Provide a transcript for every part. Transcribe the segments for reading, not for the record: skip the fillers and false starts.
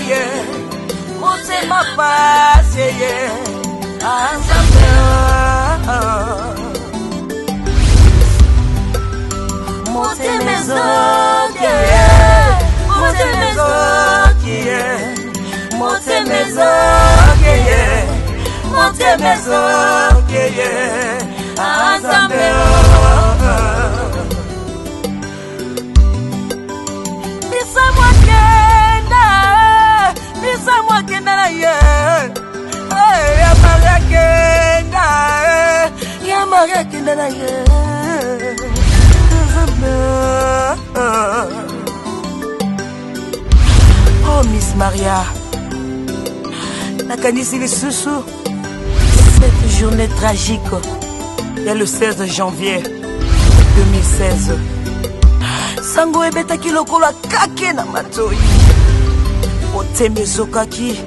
ye motema pasi ye Nzambe Motemezoki ye Motemezoki ye Motemezoki ye Motemezoki ye Nzambe Bisa mwakenda na ye Ya marakenda na ye Oh Miss Maria nakanisi lisusu cette journée tragique il y a le 16 janvier 2016 sango ebetaki lokola kake na matoi otemezokaki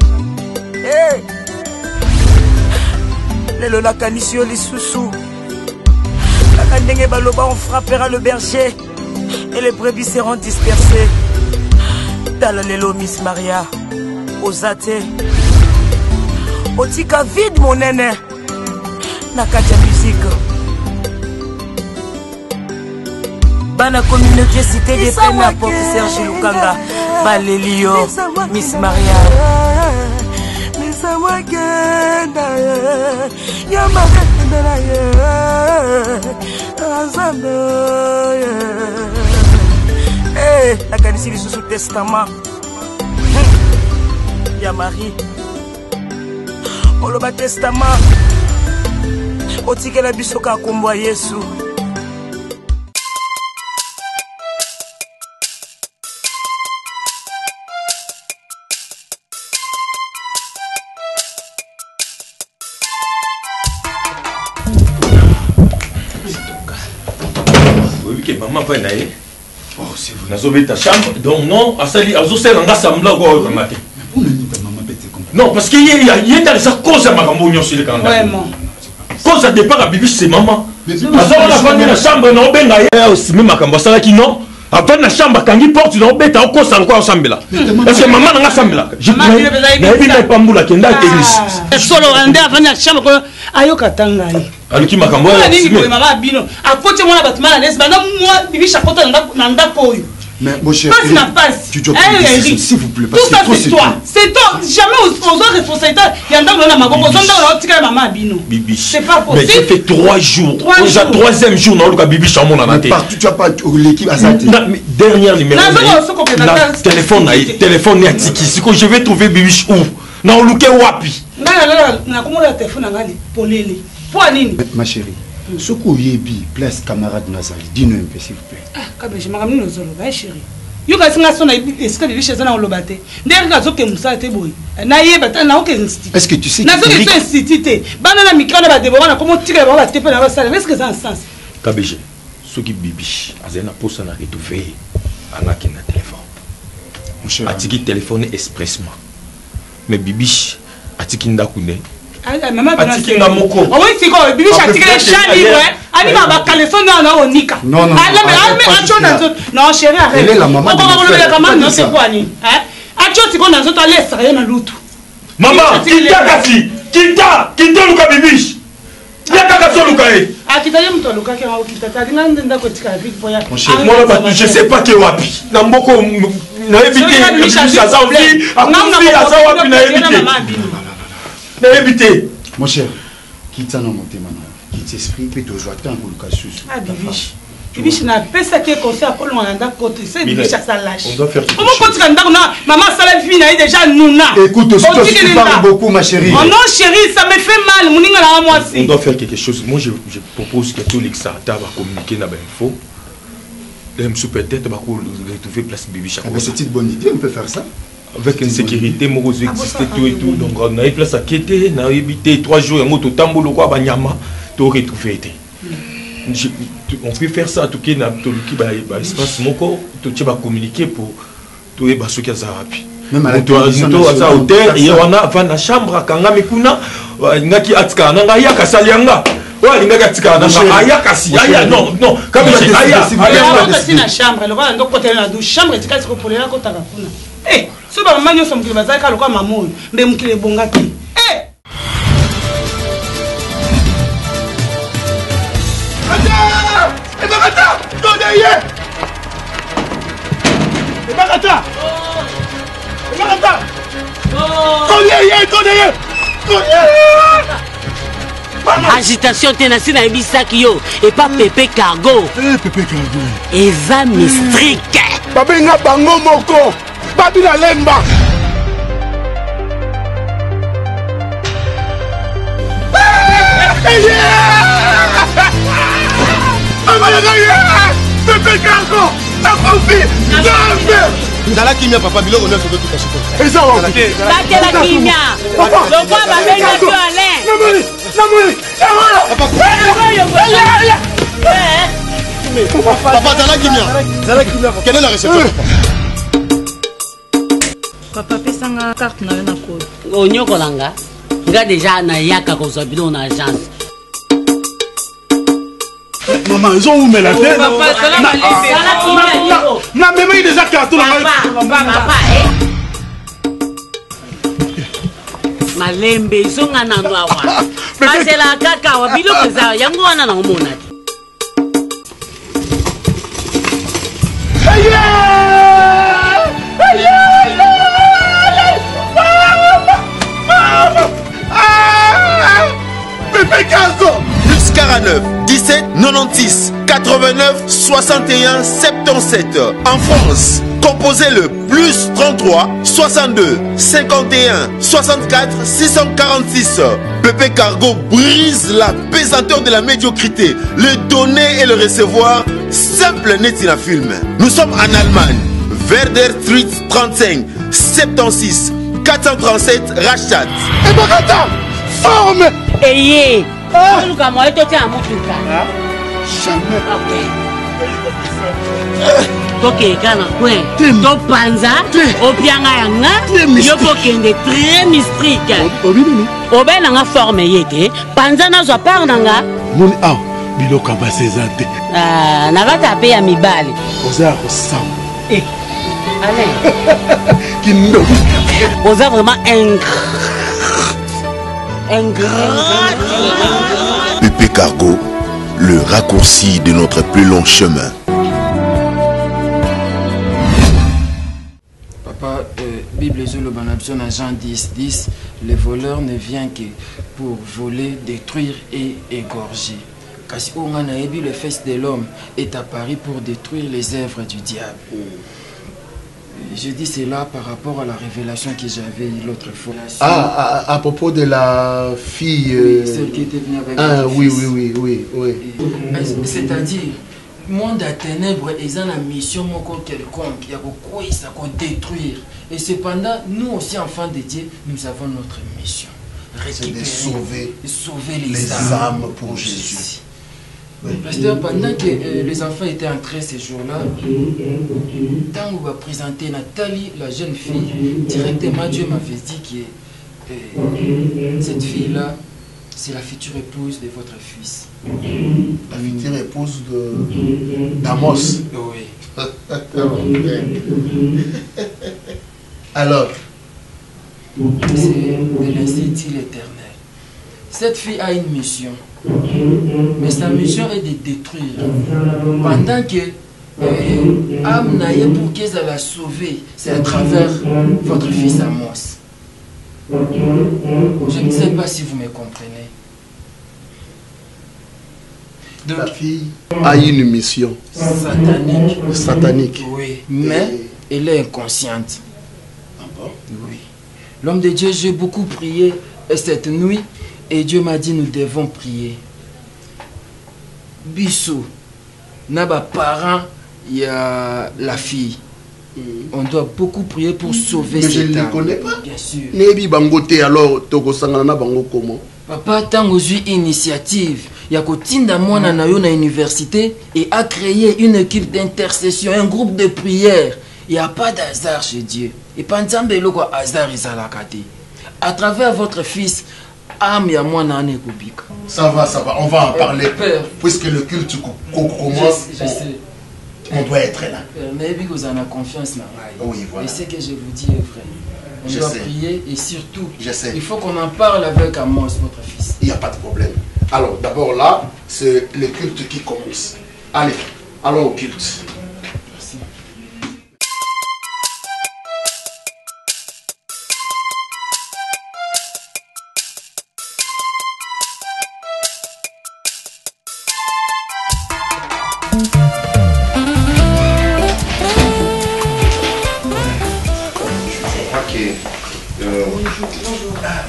lelo nakanisi yo lisusu kaka ndenge baloba on frappera le berger et les brebis seront dispersées tala lelo Miss Maria ozate otika vide monene na kati ya musique bana communauté cité des peines à professeur Chilukanga Balelio Miss Maria Misa wakenda ya makenda na ye Nzambe nakanisi lisusu testament ya Marie oloba testament otikela biso ka kombo ya Yesu maman pas naïe. Oh c'est vrai. Nazobe ta chambre donc non asali azosela nga sambla ko kamate. Non parce qu'il y a dans sa cause à makambo nyonso le kanda. Vraiment. Cause à départ à bibi c'est maman. Azona la femme na chambre na obenga ye aussi même makambo sala ki non. Après la chambre kangi porte na obeta ko sala ko sambela. Parce que maman nga sambela. Je na ebi na pambula kenda église. Solo ande avant la chambre ayoka tangai. Aluki makambo ya maman bino à côté moi battement la laisse maintenant moi bibi chakota na ndako yo. Mais mon cher, tu dois s'il vous plaît parce que c'est toi. C'est toi. Jamais on doit responsabilité. Il y a un dans ma gogo, on doit maman bino. Bibi. C'est pas possible. Mais ça fait 3 jours. Déjà 3e jour dans le Bibi chamon na tête. Partout tu as pas l'équipe à sa tête. Dernière numéro. Téléphone est tiki. Si je vais trouver Bibi où? Na oluke wapi? Na comment le téléphone ngali polele. Pour nini? Ma chérie. Ce qu'on y est place camarade Nazali, dis-nous un peu s'il vous plaît. Ah, quand je m'amène nos oloba, chérie. You guys sont là, est-ce que les choses sont olobate? D'ailleurs, nous avons ça été boy. Naïe, bata na aucun institut. Est-ce que tu sais? Nous avons un institut. Banana micro na badebora, comment tirer ba taper na ba salle. Est-ce que ça a un sens? KBG, ce qui bibi, azena posa na retrouver anaki na téléphone. Mon cher, atiki téléphone expressement. Mais bibi, atiki ndakune. Maman atiki na moko. Oh oui, c'est quoi? Bibi atiki les chats libres. Ani ba téléphone na onika. Non non. Non chérie, arrête. Elle est la maman. Non c'est quoi ni? Hein? Acho tiko na zoto laisse rien na lutu. Maman, kita kasi. Kita luka bibi. Ya kaka so luka e. Akitaye mtu luka ke au kitata ndenda ko tika vite pour ya. Moi je sais pas que wapi. Na mboko na éviter ça ça aussi. Na wapi na éviter. Na éviter. Mon cher, quitte na motema na. Quitte esprit peut te jouer tant pour le casus. Ah bibi. Bibi na pesa ke conseil à Paul Wanda côté c'est bibi ça lâche. On doit faire comment continue ndako na maman sala vie na déjà nouna. Écoute, tu parles beaucoup ma chérie. Oh non chérie, ça me fait mal moninga na moi aussi. On doit faire quelque chose. Moi je propose que tout l'exa ta va communiquer na info. Même sous peut-être va retrouver place bibi chaque fois. C'est une bonne idée, on peut faire ça. Avec une sécurité morose exister tout et tout donc on a place à quitter na éviter 3 jours en auto tambolo kwa banyama to retrouver été. On peut faire ça tout qui na tout qui ba espace moko to tu vas communiquer pour to e baso kia za rapi. Même à la hauteur et on a va na chambre kanga mikuna ngaki atka na ya kasalianga. Ouais, il atika na aya kasi aya non comme aya na chambre le va ndo côté na douche chambre tika ko pour la ko taka kuna. Eh, ce so ba mama nyonso mokili bazalaka lokwa mama oyo mbe mokili ebongaki Ebakata! Todeye! Ebakata! Ebakata! Todeye! Agitation tenacité na ebisaki yo et pas Pépé Cargo. Pépé Cargo. Eza mistrike. Babenga bango moko. Babila lemba. Pépé Cargo. La confie. Zala kimia papa biloko neuf de tout acheter. Eza wa. Bakela kimia. Lokwa babenga to Alain. Namoni. Papa Zala kimia. Quelle est la réception? Papa pesanga carte na na code. Onyokolanga. Nga déjà na yaka kozwa bino na agence. Maman, ils ont ouvert la tête. Na même il déjà carton là. Papa. Malembe zonga na nwawa. Pasela kaka wa biloko za yango wana na omona. Pépé Cargo. Plus 49 17 96 89 61 77. En France, composez le plus 33 62 51 64 646. Pépé Cargo brise la pesanteur de la médiocrité. Le donner et le recevoir, simple net in a film. Nous sommes en Allemagne, Werder Street 35 76 437 Rastatt. Et Bogota, forme. Eye. Luka mo eto ti amutuka. Jamais. Ok. Kana kwen. To panza. Opianga yanga. Yo pokende très mystique. Obinini. Obena nga forme yete. Panza na zo par nanga. Moni biloka basezate. Navata pe ya mibali. Oza ressemble. Allez. Kindo. Oza vraiment Pépé Cargo, le raccourci de notre plus long chemin. Papa, Bible Zolobanabson à Jean 10, le voleur ne vient que pour voler, détruire et égorger. Kasi Onganaebi, le fils de l'homme, est apparu pour détruire les œuvres du diable. Je dis cela par rapport à la révélation que j'avais l'autre fois. À propos de la fille... Oui, celle qui était venue avec oui. C'est-à-dire, monde à ténèbres, ils ont la mission quelconque, il y a quoi ça détruire. Et cependant, nous aussi, enfants de Dieu, nous avons notre mission. C'est de sauver les âmes pour Jésus. Oui. Pasteur, pendant que les enfants étaient entrés ces jours-là, quand on va présenter Nathalie, la jeune fille, directement Dieu m'avait dit que cette fille-là, c'est la future épouse de votre fils. La future épouse d'Amos. Oui. Alors, c'est de l'ainsi dit l'Éternel. Cette fille a une mission. Mais sa mission est de détruire. Pendant que Amnaye pour qu'elle la sauver, c'est à travers votre fils Amos. Je ne sais pas si vous me comprenez. Donc, la fille a une mission satanique. Oui, mais elle est inconsciente. Ah bon? Oui. L'homme de Dieu, j'ai beaucoup prié cette nuit. Et Dieu m'a dit, nous devons prier. Bissou, Naba parent, il y a la fille. On doit beaucoup prier pour sauver cette âme. Mais je ne les connais pas. Bien sûr. Nebi bangote alors toko sangana bango comment? Papa tango zui initiative. Il y a Kotinda Mwana na yo na université et a créé une équipe d'intercession, un groupe de prière. Il n'y a pas d'hasard chez Dieu. Et pendant que le hasard est à la kate. À travers votre fils. Ça va, on va en parler. Puisque le culte commence. Je sais. On doit être là. Mais vous en avez confiance. Oui, voilà. Et ce que je vous dis est vrai. On doit prier et surtout, il faut qu'on en parle avec Amos, votre fils. Il n'y a pas de problème. Alors, d'abord là, c'est le culte qui commence. Allez, allons au culte. Merci.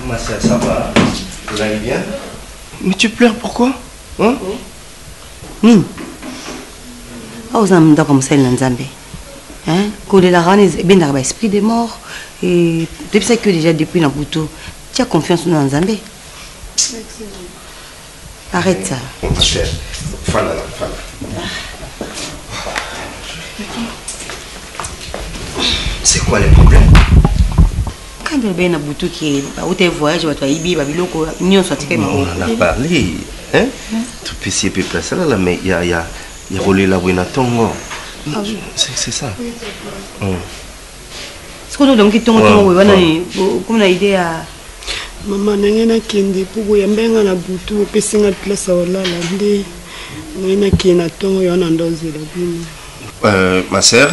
Ma soeur, ça va? Vous allez bien? Mais tu pleures pourquoi? Hein? Nini? Aoza mda comme ça Nzambe. Hein? Quand la rane est bien dans l'esprit des morts et depuis ça que déjà depuis na buto, tu as confiance dans Nzambe. Arrête ça. Ma chère, fala. C'est quoi les problèmes? Quand tu es dans buto qui est où tu voyages, tu vas ibi, babiloko, nion soit tu on en a parlé, hein? Tu peux s'y placer là, mais il y a rolé la buena tongo. C'est ça. Ce qu'on a donc qui tombe, comme la idée à maman n'a kende pour y amener na butu au pessinga place à la lande n'a kena tongo y en a dosé la bine. Ma sœur,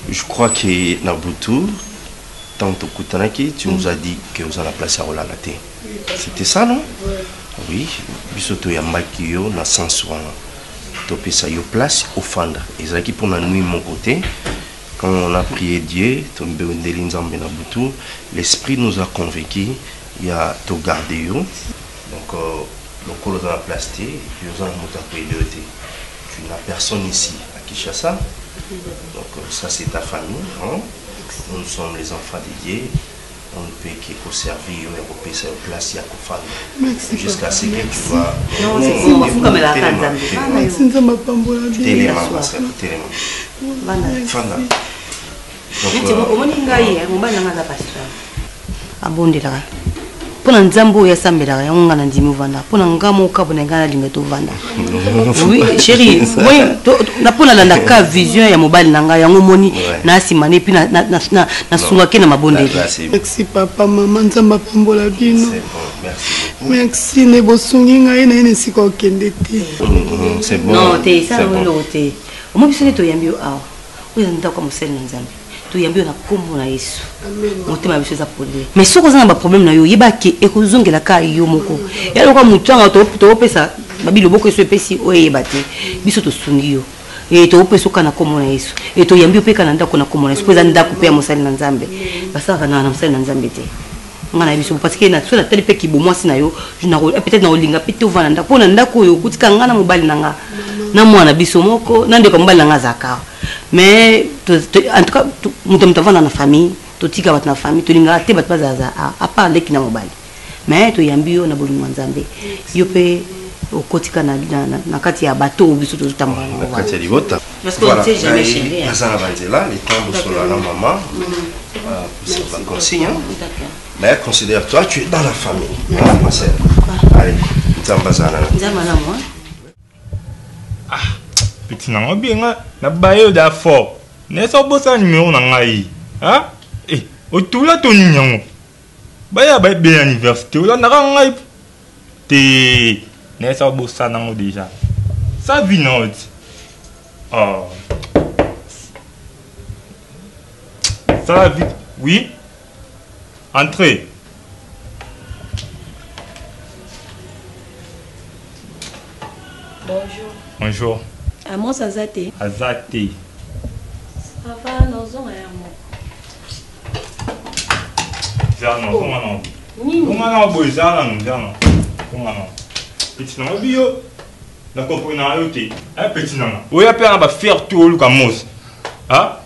je crois que Nabutu, tant que Kutanaki, tu nous as dit que vous allez placer à Olalate. C'était ça, non? Oui, bisoto ya makio na sensuan. Topé ça yo place au fanda. Et ça qui pour la nuit mon côté. Quand on a prié Dieu, l'esprit nous a convaincus, il y a tout gardé. Donc, le col dans la plastique, et puis on a tu n'as personne ici à Kinshasa. Donc, ça c'est ta famille. Hein? Nous sommes les enfants de Dieu. On ne peut que servir et repérer cette place jusqu'à ce que tu vas. Non, c'est bon, il faut comme la femme. abondelaka mpona nzambe oyo asambelaka yango nga na ndimi ovanda mpona nga moka mpona nga nalinga tovanda oui chéri mpona landaka vision ya mobali na ngai yango moni nasimana epuis nasungaki na mabondeli. Merci papa mama nzambe apambola bino. Merci ne bosungi ngai na ene sika okende te. Non te ça eloko te omo biso nde toyambi yo awa oyo ndako ya mosali na nzambe toyambi na kombo na Yesu motema biso eza polele mais soki oza na baproblème na yo yeba ke ekozongelaka yo moko yaloka motu anga toopesa babiloboko eso epesi oyo eyeba te biso tosungi yo toopesa oka na kombo na Yesu toyambi yo mpe ka na ndako na kombo na Yesu po eza ndako mpe ya mosali na nzambe basalaka na mosali na nzambe te nga na biso parce que so natali mpe kibomwasi na yo peut-être na olinga mpe te ovanda ndako mpo na ndako oyo okutika nga na mobali na nga na mwana biso moko na ndeko mobali na nga azaka mais en tout cas moto avanda na famille totika bato na famille tolingaka te bato bazaza à part leki na mobali mais toyambi yo na bolingo ya nzambe yo mpe okotika na kati ya bato oyo biso tozotambola na kati ya libota aza na banzela letambo sola na mama pour sa consigne. Mais considère-toi, tu es dans la famille. Ma sœur. Allez, Nzambazana. Ah, petit nango bien na bayo da fort. Ne so bosa numéro na ngai. Hein? Eh, o tula to nyango. Baya ba be université o na ngai. Te ne so bosa nango déjà. Ça vit non. Oh. Ça va vite. Oui. Entrez. Bonjour. Bonjour. Amos Azate. Azate. Ça va, nous sommes à Amos. Zano, comment non? Comment non, boy, Zano, Zano. Comment non? Petit non, bio. La comprenant un petit non. Oui, après, on va faire tout le Amos. Ah?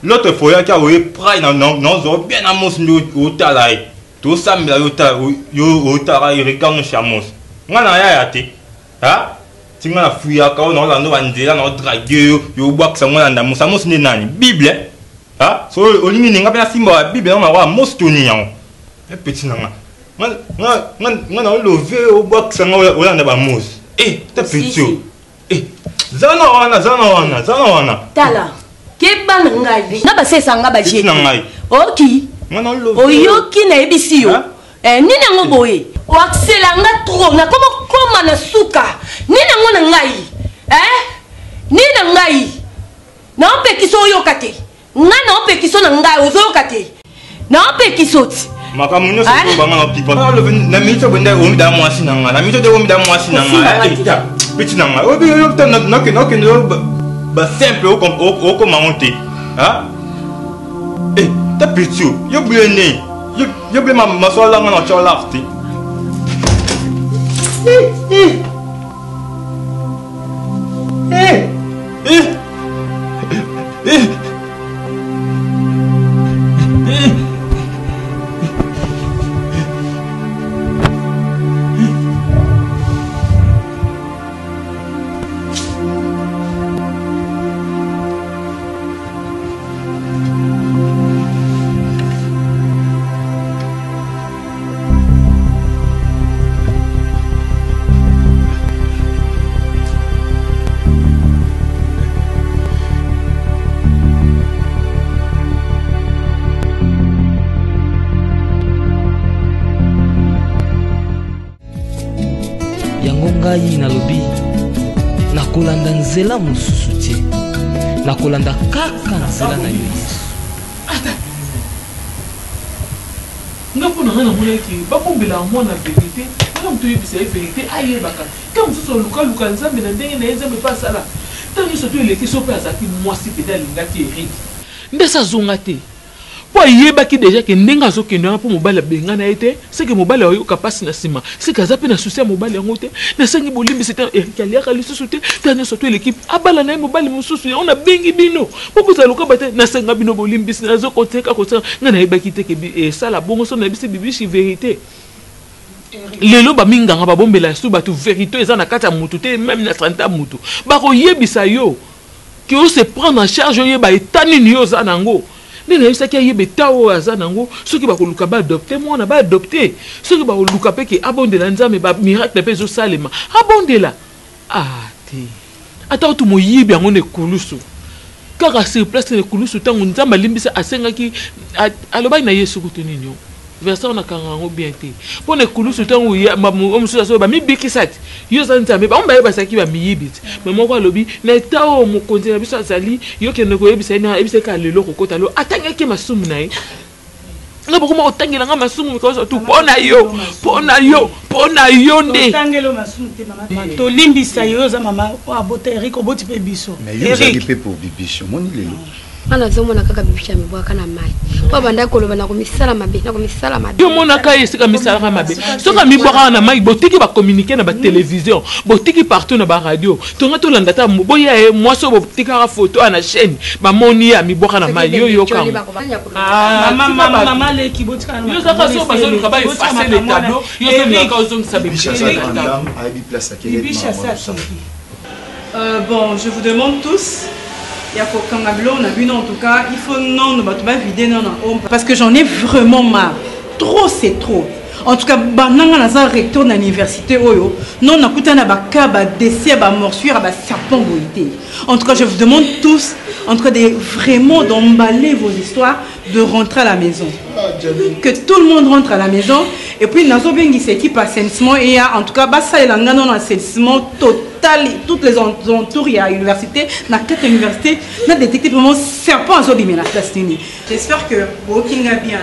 L'autre fois, il y a eu près dans bien Amos au talaï. Tout ça, mais au talaï, il regarde chez Amos. On a rien été. Ah? Si on a fouillé à Kao, on a dragué, on a boit que ça, on a Amos. Amos n'est pas Bible. Ah? So, au limite, on a bien simba la Bible, on a Amos Tony. Petit non. On a levé au bois que ça, on a Amos. Eh, t'as petit. Eh. Zana wana. Tala. Keba ngai. Na ba sesa nga ba je. Ngai. Oki. Ngana lo. Oyoki na ebisi yo. Nina ngo boye. O axela nga trop na koma na suka. Nina ngo na ngai. Nina ngai. Na ope kiso yokate. Nga na ope kiso na ngai ozokate. Na ope kisoti. Makamunyo se banga na pipa. Na mito benda omi da mwasi na nga. Na mito de omi da mwasi na nga. Petit na nga. Obi yo ta na ke ba simple o ko monter. Ah? Ta petit yo blene. Yo ble ma so la nga na chola arti. ngai nalobi nakolanda nzela mosusu te, nakolanda kaka nzela na yo Yesu. Nga mpona nga namona eke bakombela mwana verité wana moto oyebisa ye verité ayebaka ka mosusu olukaluka nzambe na ndenge na ye nzambe mpe asala ntango nyonso to eleki so mpe azalaki mwasi pede alingaki eriki nde asazonga te po ayebaki deja ke ndenge azokende wana mpo mobali abenga na ye te seke mobali ayoka mpasi na nsima seke aza mpe na susi ya mobali yango te nasengi bolimbisi te eriki aliaka lisusu te ntango nyonso to eleki abala na ye mobali mosusu yango nabengi bino po kozala lokaba te nasenga bino bolimbisi nazokoteka kosala nga nayebaki te ke esala bongo so nayebisi bibishi verité lelo baminganga babombela su bato verité eza na kati ya mutu te même na santa mutu bakoyebisa yo ke ose prendre en charge oyeba eta nini yo oza nango nde nayebisaki ayeba eta oyo aza nango soki bakoluka baadopte mwana baadopte soki bakoluka mpe ke abondela nzambe bamiracle mpe ezosalema abondela te ata otu moyibi yango na ekulusu kaka sur place na ekulusu ntango nzambe alimbisa asengaki alobaki na yesu kutu nini yo verset on a kangango bien te pour ne kulusu tango ya mosusu aso ba mibikisa ti yo za nzambe ba omba yebasaki ba miyibiti mais moko alobi na etao mokonzi na biso azali yo kende ko yebisa na yebisa ka lelo kokota lo atangaki masumu na ye nga bokoma otangela nga masumu ko so tu pona yo nde otangelo masumu te mama to limbisa yo za mama abota Eric oboti pe biso mais yo za pe pour bibicho moni lelo ana zomo na kaka bibisha mibwaka na mai kwa banda koloba na komisala mabe yo mona ka esika misala mabe soka mibwaka na mai botiki ba communiquer na ba télévision botiki partout na ba radio tonga to landa ta boya mwaso botika photo na chaîne ba moni ya mibwaka na mai yo ka mama le ki botika na yo za ka so bazo ka ba effacer les tableaux yo so ni ka zo sabe bon, je vous demande tous. Il y a on a vu en tout cas, il faut non, vider non, parce que j'en ai vraiment marre. Trop c'est trop. En tout cas, bananga na recteur de l'université oyo, non na kuta na ba ka ba décès ba morsure ba serpent boité. En tout cas, je vous demande tous en tout cas de vraiment d'emballer vos histoires, de rentrer à la maison. Que tout le monde rentre à la maison et puis nazo bengi cette équipe assainissement et en tout cas ça il a un assainissement total toutes les entours il y a université na quatre universités na détecté vraiment serpent à zobimé la place tini. J'espère que working a bien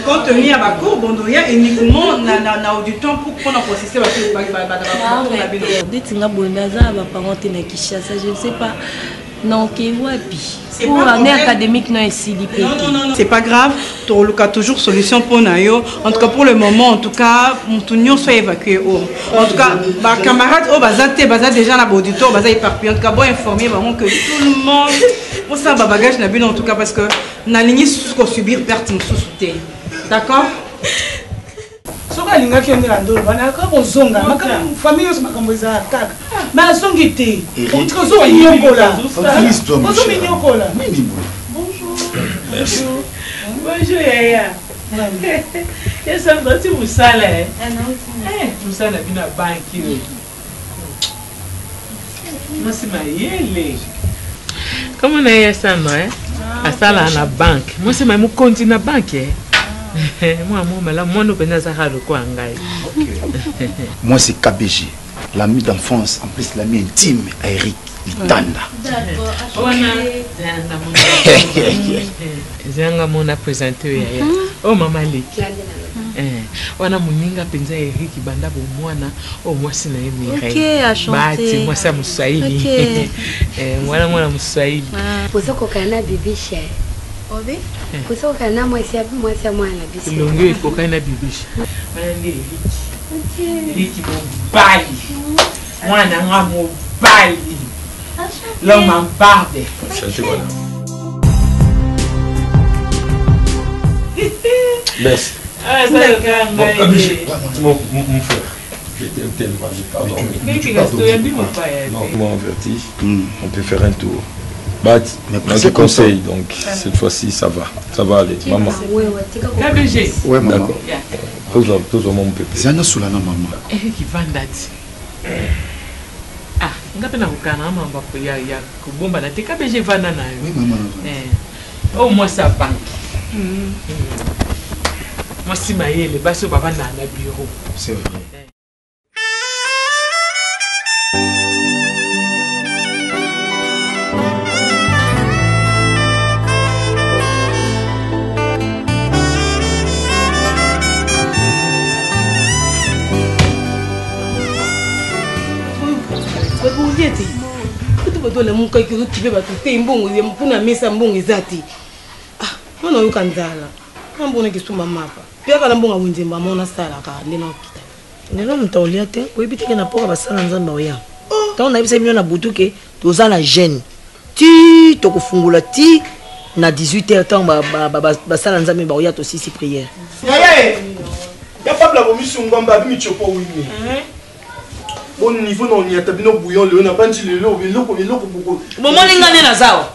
quand on y a ba cours bondoya uniquement na auditoire pour prendre processer ditinga bondaza ba parents na Kinshasa je ne sais pas non qui wapi pour année académique non SILIP. Non, c'est pas grave. Tu as toujours solution pour Nayo. En tout cas, pour le moment, en tout cas, mon union soit évacué. En tout cas, ma camarade, baza déjà la auditoire, baza éparpillé. En tout cas, bon informer que tout le monde, pour ça, bagage n'a bien en tout cas parce que na ligne sous subir perte sous soutien. D'accord? soka linga kende la ndolo bana ka kozonga maka famille yose makambo za kaka ma songi te utiko zo yongola zo minyokola bonjour bonjour yaya yesa ndoti musala musala bina banki Moi c'est ma yele. Comment on a ça non hein? À ça là na banque. Moi c'est ma compte na banque. Moi là moi no pena ça le quoi ngai. Moi c'est KBG, l'ami d'enfance, en plus l'ami intime à Eric Litanda. Zanga mona présenté oh maman Leki. Wana muninga penza Eric banda bo mwana oh moi sina yemi. OK, à chanter. Bati moi ça Muswahili. Mwana Muswahili. Poza kokana bibisha. Obi? Poza kokana moi c'est mwana bibisha. Longue kokana bibisha. Wana ndi Eric. OK. Eric mobali. Mwana nga mobali. L'homme en barbe. Chantez voilà. Merci. Ah, ça le calme. Mon frère. J'étais tellement pardon. Non, vertige. On peut faire un tour. Bah, je te conseille, donc cette fois-ci ça va. Ça va aller, maman. KBG. Ouais, maman. D'accord. Toujours mon pépé. Zana Soulana, maman. Eric Vandati. Ah, ngapena kukana mamba ya kubomba na TKBG vana nayo. Oui maman. Oh moi ça banque. Moi si maïle basi baba na bureau. C'est vrai. Tu vas mon quelque chose qui va te bon pour na mesa mbongo ezati. Ah, on a eu kanzala. On bonne que suma mapa. Pia kana mbongo wunzemba mona sala ka ndena okita. Nelo mtaulia te, oyebite ke na poka basala nzamba oya. Tant na bisa na butuke, toza na jeune. Ti to kufungula ti na 18h tant basala nzamba ba oya to sisi prière. Ya pas la vomission ngamba bi chopo wini. Bon niveau non y a tabino bouillon le na pas dit le beaucoup. Moment ngane na zao.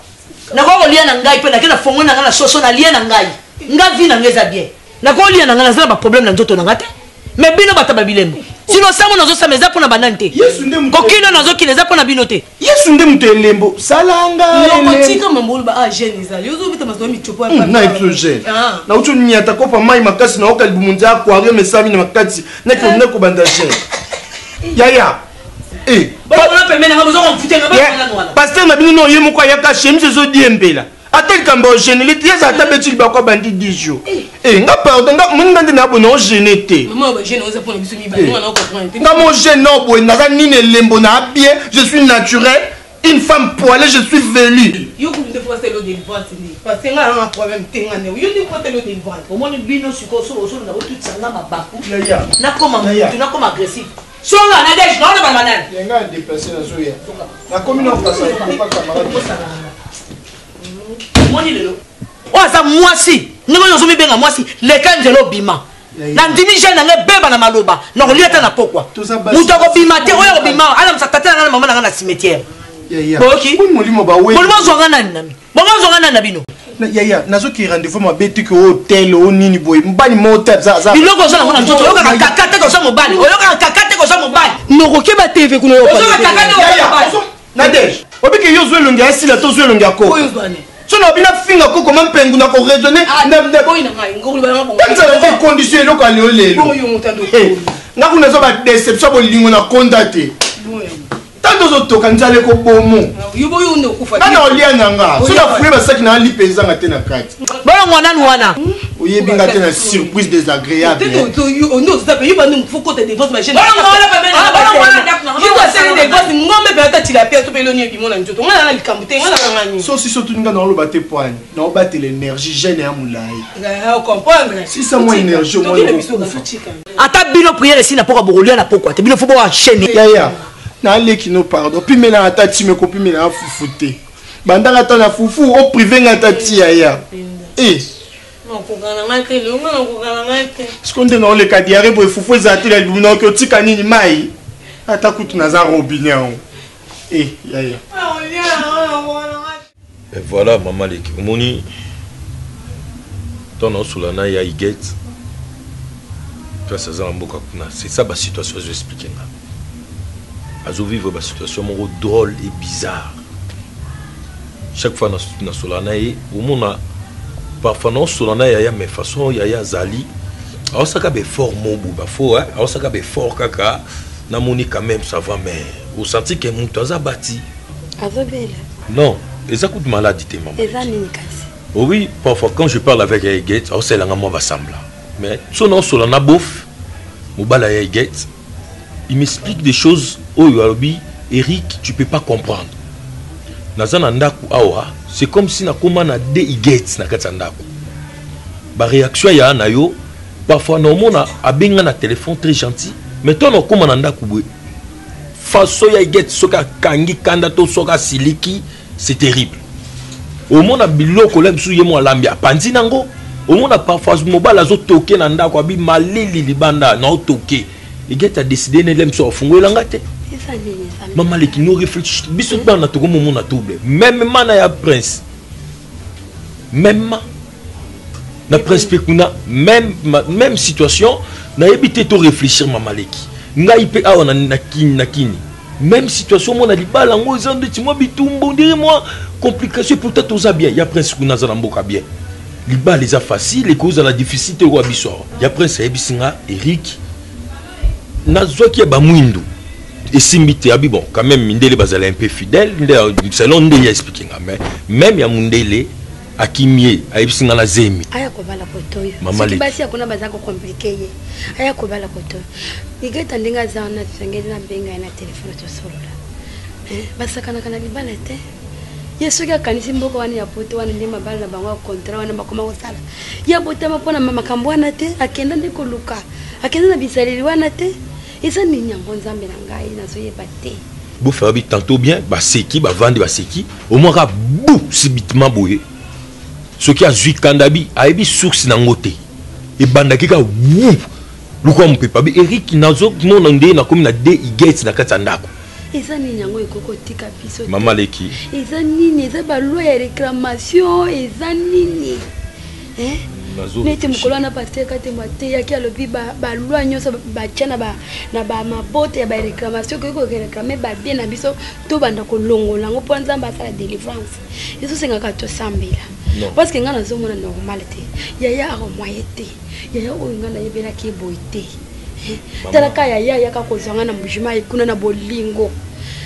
Na ko lia na ngai pe na kena fongo na ngana soso na lia na ngai. Nga vi na ngeza bien. Na ko lia na ngana zala ba problème na nzoto na ngate. Mais bino bataba bilembo. Sino samo nazo sameza pona banante. Yesu nde muto. Kokino nazo kineza pona binote. Yesu nde muto lembo. Salanga. Non kotika mambulu ba jeune izali. Yozo bita mazo mi chopo pa. Na etrogène. Na ucho nyata ko pa mai makasi na okali bumunja aquarium mesabi na makati. Na ko banda jeune. Yaya. Pasteur na bino no yemo kwa yaka chemise zo diembela. Atel kambo génélité ya za tabeti ba kwa bandi 10 jours. Nga pardon nga mun ngande na bono génété. Maman ba gêne on za pona biso mi ba no na comprendre. Nga mo gêne no boy na nine lembo na bien, je suis naturel, une femme poilée, je suis velue. Yo ku de fois c'est l'eau de vente ni. Parce que nga un problème tenga ne. Yo de fois c'est l'eau de vente. Au moins bino suko so na tout sanga mabaku. Yaya. Na comme agressif. Songa na dej na ba manana. Yenga déplacer na zoya. La commune en face pas camarade. Moni lelo. Oza mwasi. Ngo yozo mi benga mwasi. Le kanzelo bima. Na ndimi jeune na beba na maloba. Na ko liata na pokwa. Muto ko bima te oyo bima. Ala msakata na mama na cimetière. Yaya. Boki. Molimo ba we. Molimo zonga nani nami. Bonga zonga nani na bino. Yaya, nazo ki rendez-vous ma beti ko hotel o nini boy. Mbani motel za. Biloko zo na ngona nzoto. Oyo ka kakate ko so mobali. Oyo ka kakate ko so mobali. Noko ke ba TV kuno yo. Oyo ka kakate ko so mobali. Nadej. Obiki yo zo longa asila to zo longa ko. Oyo zwane. Sono bina finga ko comment pengu na ko raisonner. Boy na ngai ngolu ba ngabo. Kanza na condition lo ka le lelo. Oyo mutando. Na kuna zo ba déception bo lingo na contacter. Tanto zo toka njale ko bomo. Yubo yo ndo kufa. Na olia nanga. So na fuye ba saki na li pesa ngate na kati. Bala ngwana nwana. Oyebi ngate na surprise désagréable. To you no ça peut yuba nous faut côté des vosses machine. Bala ngwana pa mena. Bala ngwana dak na. Yuba c'est des vosses ngombe ba ta tila pia to pe lo ni bi mona njoto. Ngana na likamute ngana ngani. So si surtout nga na lo ba te poigne. Na ba te l'énergie jeune ya mulai. On comprendre. Si ça moins énergie moins. Ata bino prière si na poka bokolia na pokwa. Te bino faut ba chaîner. Yaya. Na leki no pardon. Puis mena ata ti me kopi mena fufute. Bandanga ta na fufu au privé ngata ti yaya. Skonde na ole kadiare bo fufu ezati la lumina ko tika nini mai. Ata kutu na za robinet. Yaya. Et voilà maman Leki. Omoni ton Soulana ya iget. Tu as ça en boka kuna. C'est ça la situation je vais expliquer là. azo vivre une situation drôle et bizarre. Chaque fois dans Solana et au monde parfois non Solana y a mais façon y a Zali. Alors ça cabe fort mobu ba fort hein. Alors ça cabe fort kaka na moni quand même ça va mais au senti que mon toza bâti. Azobela. Non, et ça coûte maladie tes maman. Oh oui, parfois quand je parle avec Aïget, alors c'est là que va sembler. Mais son Solana bof, Mobala Aïget, il m'explique des choses oh Eric, tu peux pas comprendre. Nazana ndaku awa, c'est comme si na koma na de Aïget na katsandaku. Ba réaction ya na yo, parfois na mona abenga na téléphone très gentil, mais toi na koma na ndaku bwe. Faso ya Aïget soka kangi kanda to soka siliki, c'est terrible. Au monde a biloko lem sou yemo alambia pandi nango. Au monde a parfois mobile azo toke na ndako abi malili libanda na toke. Aïget a décidé ne lem so fungo langate. Maman les qui nous réfléchit biso dans na toko momo na double. Même mana ya prince. Même na prince pekuna même situation na éviter to réfléchir maman leki. Ngai pe awa na kini. Même situation mon a dit bala ngo zande ti moi bitumbo dire moi complication peut-être aux bien il y a prince kuna za mboka bien liba les a facile les causes à la difficulté au biso il y a prince ebisinga Eric nazo ki ba mwindu et simbité abi bon quand même mindele bazala un peu fidèle selon ndeli expliquer mais même ya mundele akimie ebisinga na zemi aya ko bala kotoyo mama le basi akuna bazako compliquer ye aya ko bala kotoyo igeta ndinga za na tsengeli na benga na telefone to solola basakana kana libala te yesu ka kanisi mboko wani ya poto wani ndima bala na bango kontra wani makoma kosala ya botama pona makambo wana te akenda ndiko luka akenda na bisaleli wana te eza ni nyango nzambe na ngai na soye bate bo faire tantôt bien ba seki ba vendre ba seki au moins ka bou subitement boye ce qui a zui kandabi a ebi source na ngote e banda kika wou luko mpepa bi Eric nazo mona nde na komi na de Aïget na katandako. Eza nini yango ekoko tika biso mama leki eza nini eza ba loi ya réclamation eza nini nete mukolo na pasteur kate mwate yaki alobi ba loi nyonso ba tchana na ba mabote ya ba réclamation ko réclamer ba bien na biso to banda ko longola ngo po nzamba sala délivrance yeso senga ka to sambela parce que ngana zo mona normalité yaya ro moyete yaya o ngana yebela ki boite talaka yaya ka kozanga na mbujima ikuna na bolingo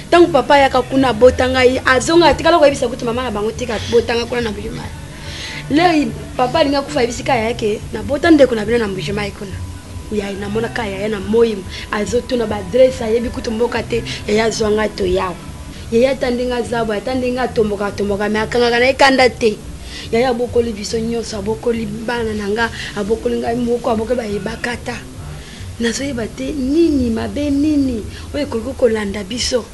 tangu papa yaka kuna botanga azonga tikala ko yebisa kuti mama na bango tika botanga kuna na mbujima leo papa linga kufa yebisika yake na botande kuna bina na mbujima ikuna uya ina mona kaya yana moyim azotuna ba dress yebi kuti mboka te yaya zonga to yawo yaya tandinga zabo tandinga tomboka me akanga kana ikanda te yaya bokoli biso nyonso abokoli bana nanga abokoli ngai moko abokoli bayebakata nazoyeba te nini mabe nini oyo ekoki kolanda biso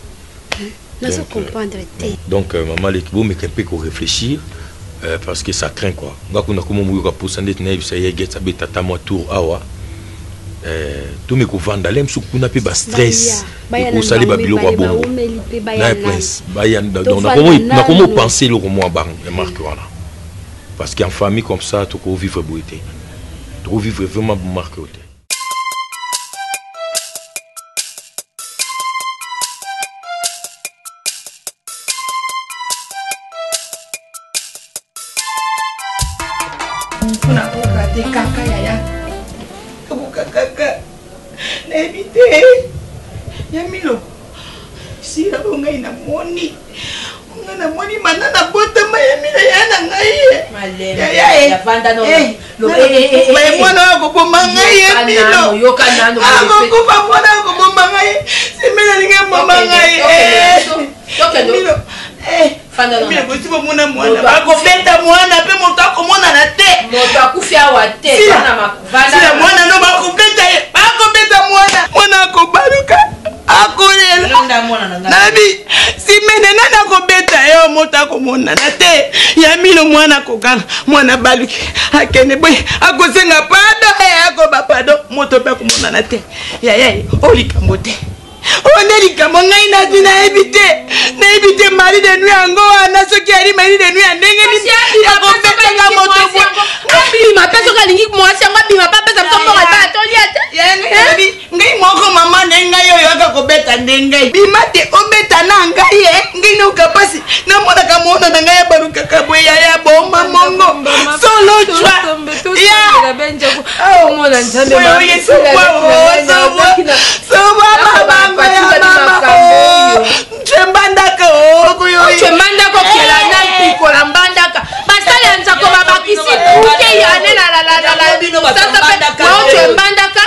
nazo comprendre te donc maman l'équipe mais qu'un peu qu'on réfléchir parce que ça craint quoi ngakuna komo muyoka posa ndeti na yebisa Aïget abeta tama tour awa tout me ko vandalem su kuna pe ba stress ko sali ba biloko bongo na prince bayan donc na komo penser le romo bang marque voilà parce qu'en famille comme ça tu peux vivre beauté tu peux vivre vraiment marqué. Kuna kokate kaka yaya kaka na ebite ya milo si ya ngai na moni manana bota ya milo ya na ngai ya vanda no mai mwana ko bomba ngai ya milo yo kanano ko fa mwana ko bomba ngai simela ninge bomba ngai milo fanda no mimi botibo mwana bakobeta mwana pe moto akomona na te moto akufia wa te bana makuvanda sila mwana no bakobeta mwana akobaruka akolela nabi simene nana akobeta yo moto akomona na te ya milo mwana akokanga mwana baluki akende boye akosenga pado akoba pado moto pe akomona na te yaya olikambo te on est comme on a dit na éviter mari de nuit en goa na ce qui arrive mari de nuit en ndenge ni ya kopeta ka moto bo ma peso ka lingi moi si ngabi ma papa ça tombe ba toli ate ngai moko mama ndenga yo ka kopeta ndenga bimate obeta na ngai ngai na ukapasi na mona kamona na ngai baruka kabwe ya bomba mongo solo chwa ya benja ko mona nzambe ma yesu kwa so mama ya mama chembandaka kuyo chembandaka kila na pikola mbandaka basali anza ko babakisi uke yane la bino basambandaka chembandaka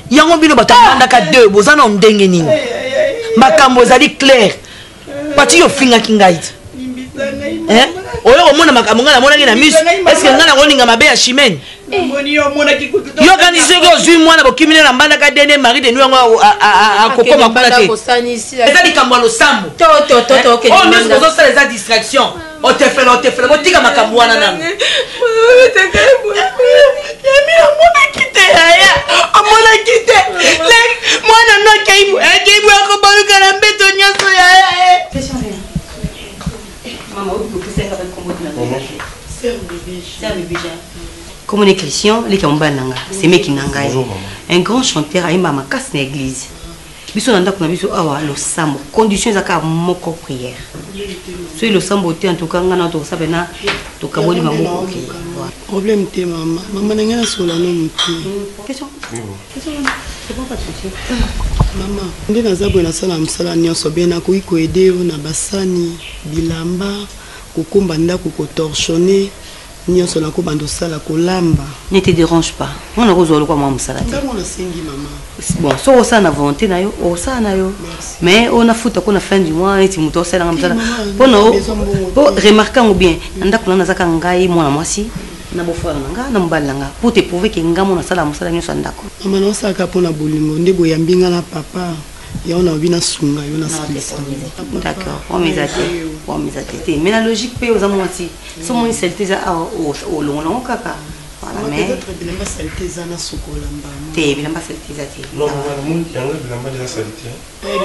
yango bino batambandaka deux bozana ndenge nini makambo ezali clair pati yo fingaki ngai oyo komona makambo ngai namonaki na miso eske ngai nakolinga mabe ya chimene yo kandi soki ozwi mwana bokimine na mbandaka dene mari de nu yango akokoma kuna te eza likambo ya losambo oyo nyonso bozosala eza distraction otefela botika makambo wana nango amonaki te mwana nokeibu akobaluka na mbeto nyonso Comme on est chrétien, les Kambananga, c'est mes qui n'engagent. Un grand chanteur a une maman casse l'église. Biso nanda kuna biso awa lo sambo conditions za ka moko prière. So lo sambo te en tout cas ngana to sabena to kaboli maboko. Problème te maman. Maman ngana sola no muti. Question. C'est pas de souci. Maman, ndé na zabwe na sala msala nyonso bena ko iko aider na basani bilamba kokomba ndako ko torchonner. Nyonso na ko bando sala ko lamba. Ne te dérange pas. On a rezo quoi moi msala. Ndako na sengi maman. Bon, so ça na volonté na yo, ça na yo. Mais on a foutu qu'on a fin du mois et tu muto sala ngamsala. Pour remarquer bien, ndako na zaka ngai mwana mwasi na bofara nanga na mbalanga pour te prouver que ngamo na sala msala nyonso ndako. Maman na saka pona bolingo ndebo ya mbinga na papa. Ya on a vu na sunga yo na skills. D'accord, on mes athées. Mais la logique paye aux amoureux. So mon saleté za au long kaka. Voilà, mais peut-être bilamba saleté za na sokolamba. Te bilamba saleté za te. Non, mon yanga bilamba za saleté.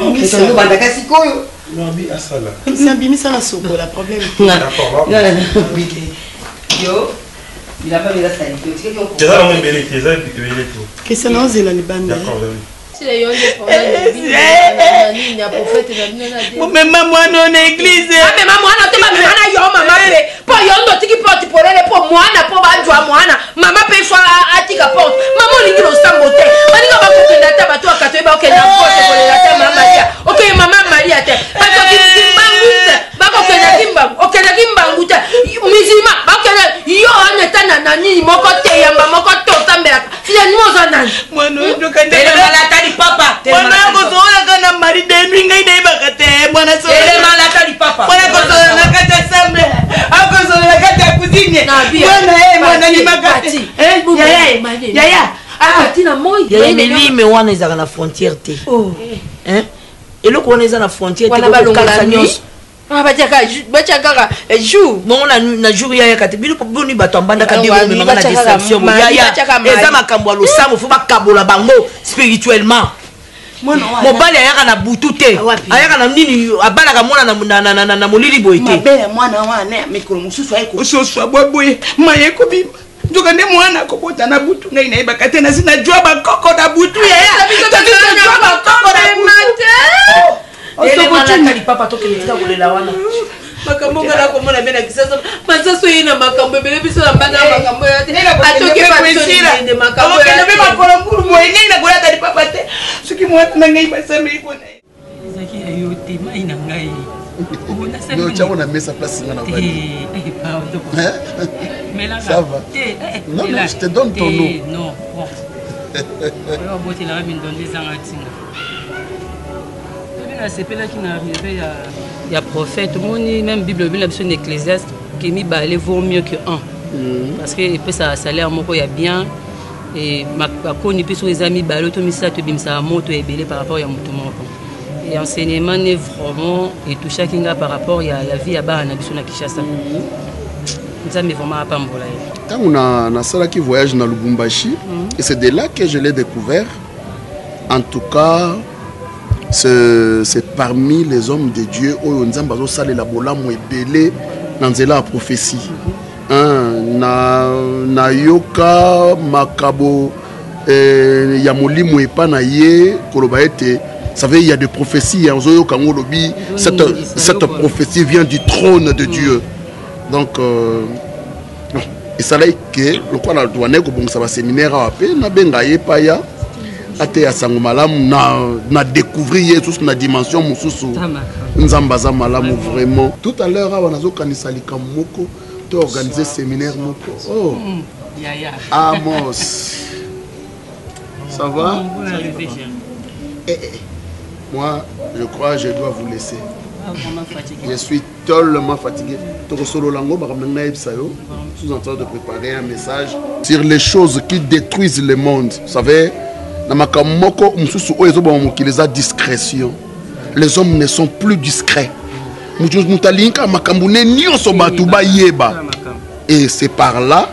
Bimisa no bandaka sikoyo. Non, bi asala. C'est bimisa na sokola problème. D'accord. Yo bilamba za saleté. Tu as la belle qui est que c'est non zela libanda. D'accord, oui. Mama mwana na église. Mama mwana te mama mwana yo mama pe. Po yo ndo tiki porte polele po mwana po banjwa mwana. Mama pe so atika porte. Mama lingi lo sambo te. Maninga ba kokenda ta bato akato ba okenda porte polele ta mama Maria. Okay mama Maria te. Bato kimbangu. Ba kokenda kimbangu. Okenda kimbangu te. Mizima ba okenda yo aneta na nani moko te yamba moko to tambela. Sile ni mozo nani. Mwana ndo kende papa mwana kozola kana mari de ngai dai bakate mwana so ele malata di papa mwana kozola na kata sambe akozola na kata kuzine mwana ni bakati yaya akatina moi yaya melime wana ezaka na frontière te hein eloko wana eza na frontière te ko kala nyonso batiaka jour bongo na jour yaya kate bino boni bato ambandaka de memanga na distraction yaya eza makambo ya losambo fo bakabola bango spirituellement mobali ayaka na butu te ayaka na nini abalaka mwana na molili boye te mabele mwana wana ya mikolo mosusu ayeko soso boye maye kobima nzoka nde mwana akobota na butu ngai nayebaka te nasi na jwa bakoko na butu yaya jwa bakoko na butu osokochuni papa tokemetika kolela wana makambo ngala komona bena kisasa masaso yina makambo ebele biso na mbanda makambo ya te atoke pasira de makambo ya te makolo mbulu moyenga ina kola tali papa te soki mwana na ngai basami ikona zaki ayo te mai na ngai ona sami no chawo na mesa place ngana vali pardon mais là ça va non je te donne ton nom non bon alors bote la mi donne des angatinga qui n'arrivait il y a prophète même Bible une Ecclésiaste qui mi balé vaut mieux que un parce que il peut ça salaire moko ya bien et ma koni peut sur les amis balé to mi ça te bim ça moto et belé par rapport ya mutu moko et enseignement n'est vraiment et tout chacun par rapport il y a la vie à bas na biso na Kinshasa ça mais vraiment pas mbola quand on a ça qui voyage dans Lubumbashi et c'est de là que je l'ai découvert en tout cas. C'est parmi les hommes de Dieu où on a salé la bolamo et belé dans la prophétie. Na yoka makabo ya molimo epa na ye koloba ete ça veut il y a des prophéties ozoyo kango lobi cette prophétie vient du trône de Dieu donc et ça là que le quoi la douane ko bon ça va séminaire a pe na benga ye pa ya ate ya sango malamu na découvrir tout na dimension mususu nzamba za malamu vraiment tout à l'heure on a zo kanisa likamoko to organiser séminaire moko oh Amos ça va moi je crois je dois vous laisser je suis tellement fatigué sous en train de préparer un message sur les choses qui détruisent le monde vous savez discrétion les hommes ne sont plus discrets et c'est par là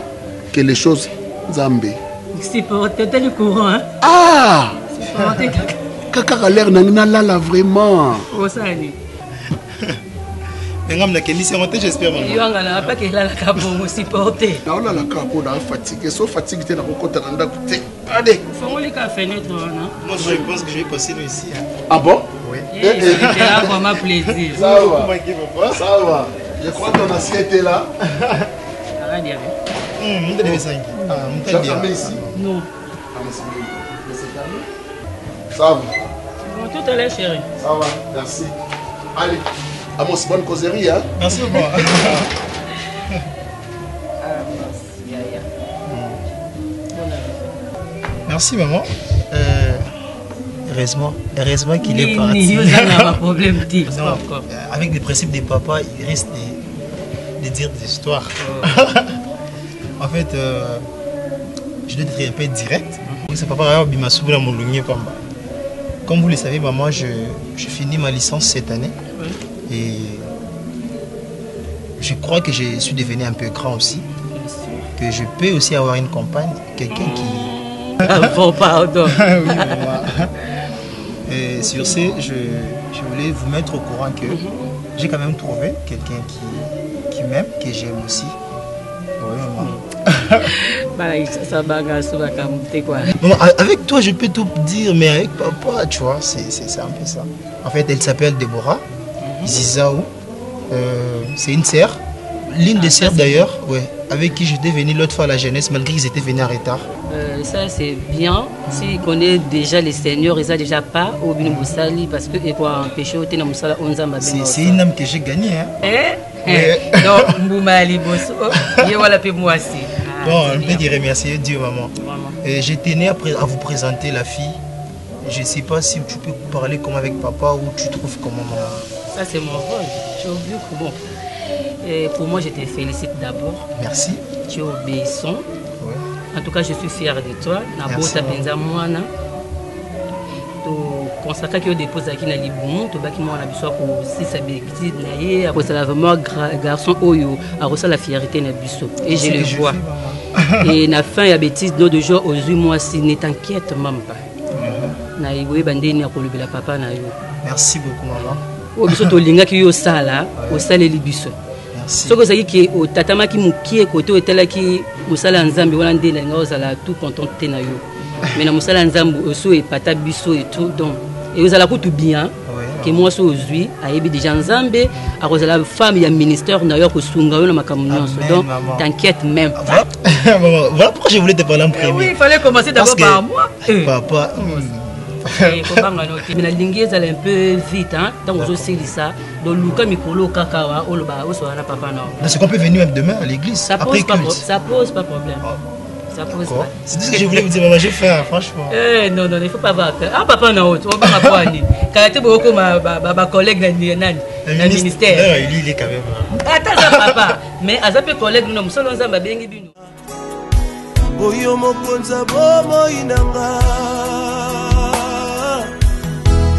que les choses zambé c'est pour tenter le courant hein? Ah Kaka a l'air n'a vraiment j'espère maman pas qu'il a la capo me supporter là on a la capo là fatigué sauf fatigué t'es dans le côté d'anda côté allez faut les cafés net non moi je pense que je vais passer ici ah bon oui c'est là pour ma plaisir ça va je crois que ton assiette est là arrête bien jamais ici non ça va tout à l'heure chérie ça va merci allez Amos, bonne causerie, hein? Merci beaucoup. Merci, maman. Heureusement qu'il est parti. Avec les principes des papas, il risque de dire des histoires. En fait, je dois être un peu direct. C'est papa comme vous le savez, maman, je finis ma licence cette année. Et je crois que je suis devenu un peu grand aussi. Que je peux aussi avoir une compagne, quelqu'un qui... Bon, pardon. Oui, et sur ce, je voulais vous mettre au courant que j'ai quand même trouvé quelqu'un qui m'aime, que j'aime aussi. Oui, maman. Avec toi, je peux tout dire, mais avec papa, tu vois, c'est un peu ça. En fait, elle s'appelle Déborah. Zizaou, c'est une sœur, l'une des sœurs d'ailleurs, ouais, avec qui j'étais venu l'autre fois à la jeunesse, malgré qu'ils étaient venus en retard. Ça c'est bien, s'il connaît déjà les seigneurs, ils n'ont déjà pas au Binoussali parce que pour empêcher au Ténamusala, on s'en va bien. C'est une âme que j'ai gagnée. Hein? Donc, Mboumali Bosso, il voilà peu moi aussi. Bon, on peut dire remercier Dieu, maman. J'ai tenu à vous présenter la fille. Je ne sais pas si tu peux parler comme avec papa ou tu trouves comment maman. Ça c'est mon rôle, tu es obligé que bon. Et pour moi je te félicite d'abord. Merci. Tu es obéissant. Ouais. En tout cas je suis fier de toi. Merci. Consacrer que dépose à qui n'a libon, tu vas qui moi on a besoin pour si ça béquille naïe, après ça vraiment garçon oyo, à ressent la fierté n'a besoin et je le vois. Et na fin il y a bêtise d'autres jours aux yeux moi si ne t'inquiète même pas. Na iwe bandeni ya kolobela papa na yo. Merci beaucoup maman. O biso to linga ki yo sala, o sala libiso. Merci. Soko zaki ki o tatama ki mukie kote o tela ki musala nzambe wana ndela nga ozala tout content te na yo. Mais na musala nzambe oso e pata biso et tout donc et ozala ko tout bien. Que moi so ozui ayebi déjà nzambe a kozala femme ya ministère na yo ko sunga yo na makambo nyonso. Donc t'inquiète même pas. Voilà pourquoi je voulais te parler en premier. Oui, il fallait commencer d'abord par moi. Papa. Il faut pas mais la ligne est un peu vite hein donc on aussi ça donc Luka Mikolo Kakawa Oloba Osoana papa non. Est-ce qu'on peut venir même demain à l'église? Ça pose pas problème. Ça pose pas. C'est tout ce que je voulais vous dire maman, j'ai fait franchement. Non il faut pas voir. Ah papa non, on va pas quoi ni. Quand tu beaucoup ma collègue dans le ministère. Il est quand même. Attends ça papa, mais azape collègue nous sommes nzamba bengi bino. Boyo mokonza bomo inanga.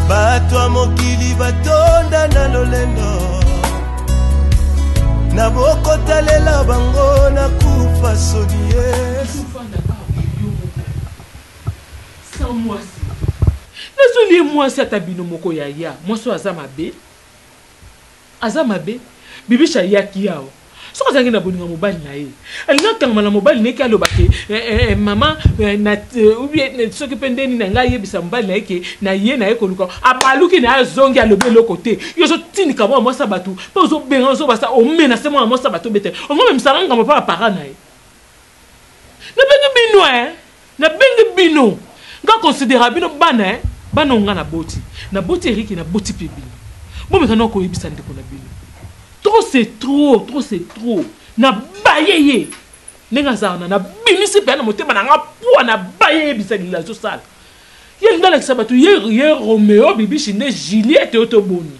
Bato mokili batonda na lolendo na bokotalela bango na kufa sonie sans moi nazoli moi si atabino moko yaya moi so azamabe bibisha yaki yao soki azalaki na bolinga mobali na ye alingi atangama na mobali na ye ke aloba ke mama soki mpe ndeni na ngai ayebisa mobali na ye ke na ye na ye koluka abaluki na ye azongi alobi eloko te yo ozotindika mwa mwasa bato mpe ozobenga ozobasa omena se mwa mwasa bato bete ongomemisa ngamba mpa bapara na ye nabengi bino nabengi bino nga considéra bino bana bana onga na boti eriki na boti mpe bino bomeka na koyebisa ndeko na bino trop c'est trop na bayeye ndenge azalana na bimisi mpe na motema na nga pwa na bayeye bisalila azosala ye ndalakisa bato ye Romeo bibishi nde Juliette oyo toboni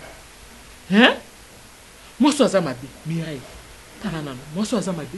mwasi aza mabe Mireille tala nano mwasi aza mabe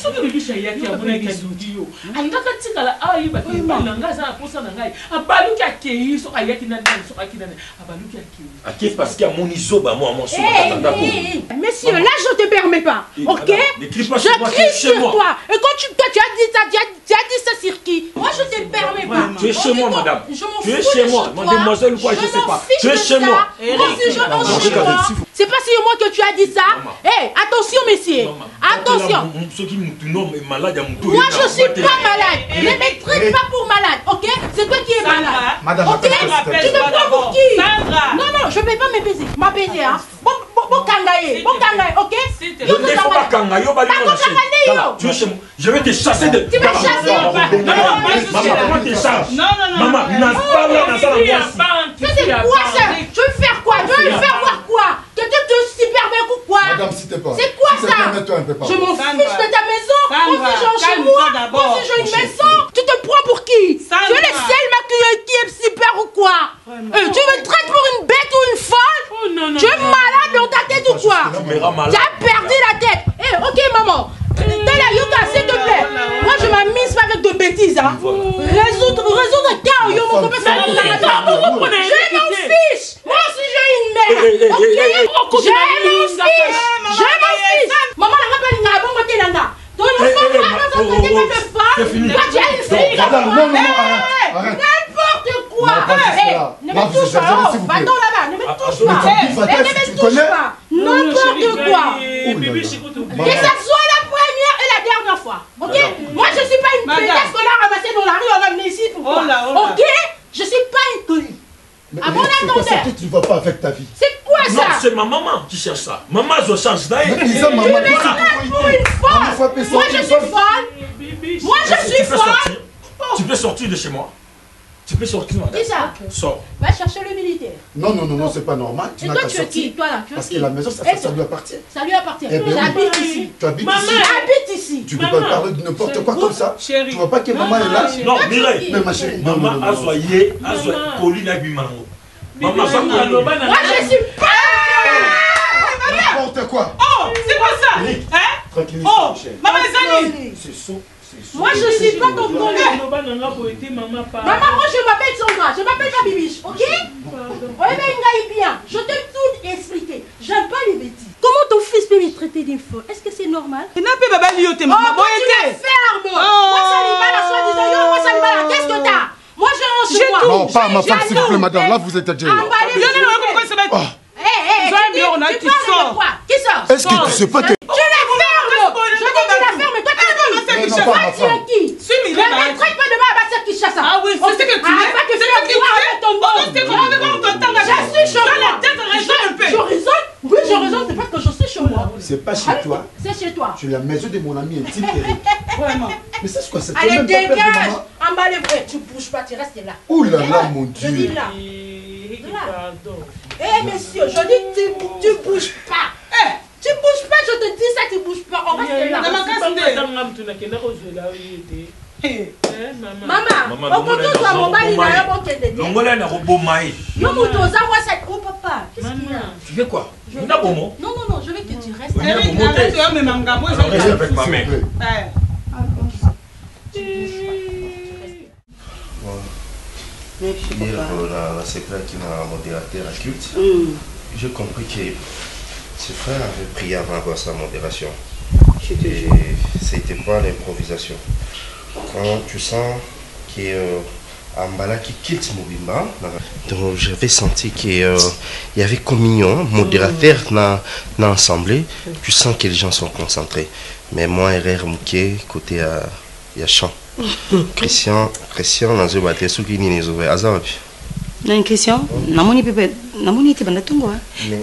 soki bibishi ayaki amonaki suki yo andaka tikala ayebaki ebali na ngai aza na posa na ngai abaluki akei soki ayaki nani soki ayaki nani abaluki akei parce qu'il y a mon isoba moi mon Monsieur, là je te permets pas, ok? Je crie sur toi. Et quand toi tu as dit ça sur qui? Moi je te permets pas. Tu es chez moi, madame. Tu es chez moi, mademoiselle ou quoi, je sais pas. Tu es chez moi. Moi si je mange chez moi. C'est pas sur moi que tu as dit ça. Hé, attention messieurs. Attention. Moi je suis pas malade. Ne me traite pas pour malade, ok? C'est toi qui es malade. Madame, ok? Tu te prends pour qui? Non, je vais pas m'apaiser. M'apaiser, hein? Bon kangaye, ok? Tu es chez moi. Je vais te chasser de. Tu vas chasser. Maman, tu charges. Maman, c'est quoi ça? Tu veux faire quoi? Tu veux faire voir quoi? Que tu te super bien ou quoi? Madame, s'il te plaît. C'est quoi ça? Je m'en fiche de ta maison. Moi si j'ai chez moi, moi si j'ai une maison. Tu te prends pour qui? Tu es le seul mec qui est super ou quoi? Tu me traites pour une bête ou une folle? Tu es malade dans ta tête ou quoi? Tu as perdu la tête. Ok maman. Yuka, s'il te plaît. Moi je m'amuse pas avec de bêtises. Résoudre le cas. Je m'en fiche. Moi aussi j'ai une mère. Ok? Je m'en fiche. Maman n'a pas dit n'a pas monté là. Donc tu as une fille. N'importe quoi. Ne me touche pas. Va-t'en là-bas. Ne me touche pas. Ne me touche pas. N'importe quoi. Que ça soit la première et la dernière fois. Ok? Moi je suis pas une pétasse qu'on a ramassée dans la rue. On l'a amenée ici pour quoi? Ok? Je suis pas une conne. À mon attendeur. Tu ne vas pas avec ta vie. C'est quoi ça? Non, c'est ma maman qui cherche ça. Maman, je change d'ailleurs. Tu me prends pour une folle. Moi je suis folle. Moi je suis folle. Tu peux sortir de chez moi. Tu peux sortir, madame. Qui ça? Sors. Va chercher le militaire. Non, c'est pas normal. Et toi, tu es qui? Toi là, tu es qui? Parce que la maison, ça lui appartient. Ça lui appartient. J'habite ici. Tu habites ici. J'habite ici. Tu peux pas parler de n'importe quoi comme ça. Tu vois pas que maman est là? Non, Mireille. Mais ma chérie. Maman a soyé, Pauline a bu mango. Maman, ça moi, je suis pas. N'importe quoi. Oh, c'est quoi ça? Tranquille. Oh, maman Zani. C'est saut. Moi je suis pas ton collègue. Maman, moi je m'appelle Sandra, je m'appelle pas Bibiche, ok? Bien, je t'ai tout expliqué. J'aime pas les bêtises. Comment ton fils peut me traiter d'une folle? Est-ce que c'est normal? Tu n'as pas babalio, t'es maman. Oh, tu es ferme. Moi ça n'est pas la soi-disant. Moi ça n'est pas la. Qu'est-ce que t'as? Moi je range quoi? Non, pas ma femme, s'il vous plaît, madame. Là vous êtes déjà. Qui sort? Est-ce que tu sais pas que. Je la ferme. Je dis tu la fermes. Toi tu es qui? Ne me traite pas de moi à Basset qui chasse. Ah oui, c'est ce que tu es. C'est ce que tu es. Je suis chez moi. Je raisonne. Oui, je raisonne. C'est parce que je suis chez moi. C'est pas chez toi. C'est chez toi. Tu es la maison de mon ami intime Eric. Vraiment. Mais c'est quoi? C'est allez, dégage. Emballez, tu bouges pas, tu restes là. Ouh là là, mon Dieu. Je dis là. Eh messieurs, je dis tu bouges pas. Tu bouges pas, je te dis ça, tu bouges pas. On reste là. Maman, on peut tous avoir mal, il a un bon qu'elle dit. Yo, Moutoza, moi, ça. Oh, papa, qu'est-ce qu'il y a? Tu veux quoi? Non, je veux que tu restes. Arrête avec ma mère. Hier, la secrétaire qui m'a modérateur à culte, j'ai compris que ses frères avaient prié avant d'avoir sa modération. Et c'était pas l'improvisation. Quand tu sens que Ambala qui quitte Mobimba. Donc j'avais senti qu'il y avait communion, modérateur dans l'assemblée. Tu sens que les gens sont concentrés. Mais moi, RR Mouké, côté Yachan. Christian, dans ce bâtiment, ce qui n'est pas ouvert. Azawapi. Dans une question, Namoni était bandatongo. Mais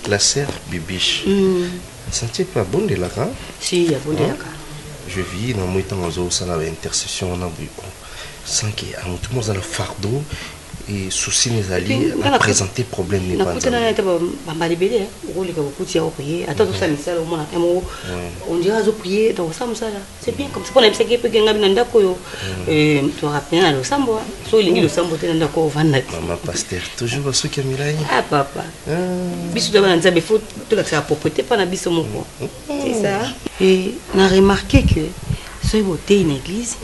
la sœur Bibiche, sentais pas bon de la cas? Si, il y a bon de la cas. Je vis dans mon temps où ça avait intercession, on a vu. Sans qu'il y ait tout le monde dans le fardeau et souci mes alliés à présenter problème n'est pas. On dirait à prier dans ça c'est bien comme ça pour n'importe qui peut gagner dans koyo et tu rappelles le sambo so il le sambo te dans ko vanda maman pasteur toujours ce qui a mis là ah papa biso de bana nzambe faut tout la propreté pas na biso moko c'est ça et on a remarqué que so voter une église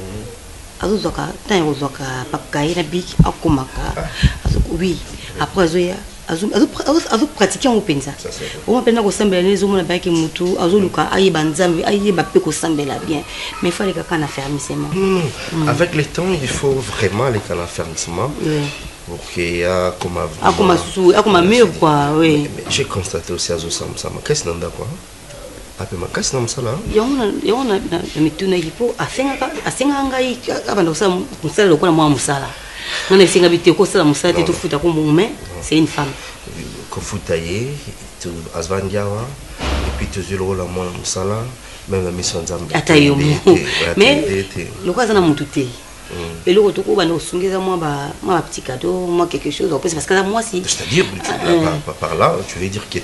azozoka tant ozoka pakai na bik akomaka oui après azo pratiquer en penza on pena ko sambela les hommes na baki mutu azoluka ayeba nzambe ayeba pe ko sambela bien mais il fallait que kana fermissement avec le temps il faut vraiment les kana fermissement pour qu'il y a comme mieux quoi oui j'ai constaté aussi azo samsama qu'est-ce que nda quoi après ma casse dans ça là yona mituna ipo asenga ngai abanda usala musala lokola mwa musala nana esenga bite ko sala musala te tofuta ko mume c'est une femme ko futaye tu azvandiawa et puis tu zelo la mwa musala même la mission nzambe atayo mais lokola na mutu te et le retour va nous sounger moi ma petit cadeau moi quelque chose parce que moi si c'est-à-dire par là tu veux dire que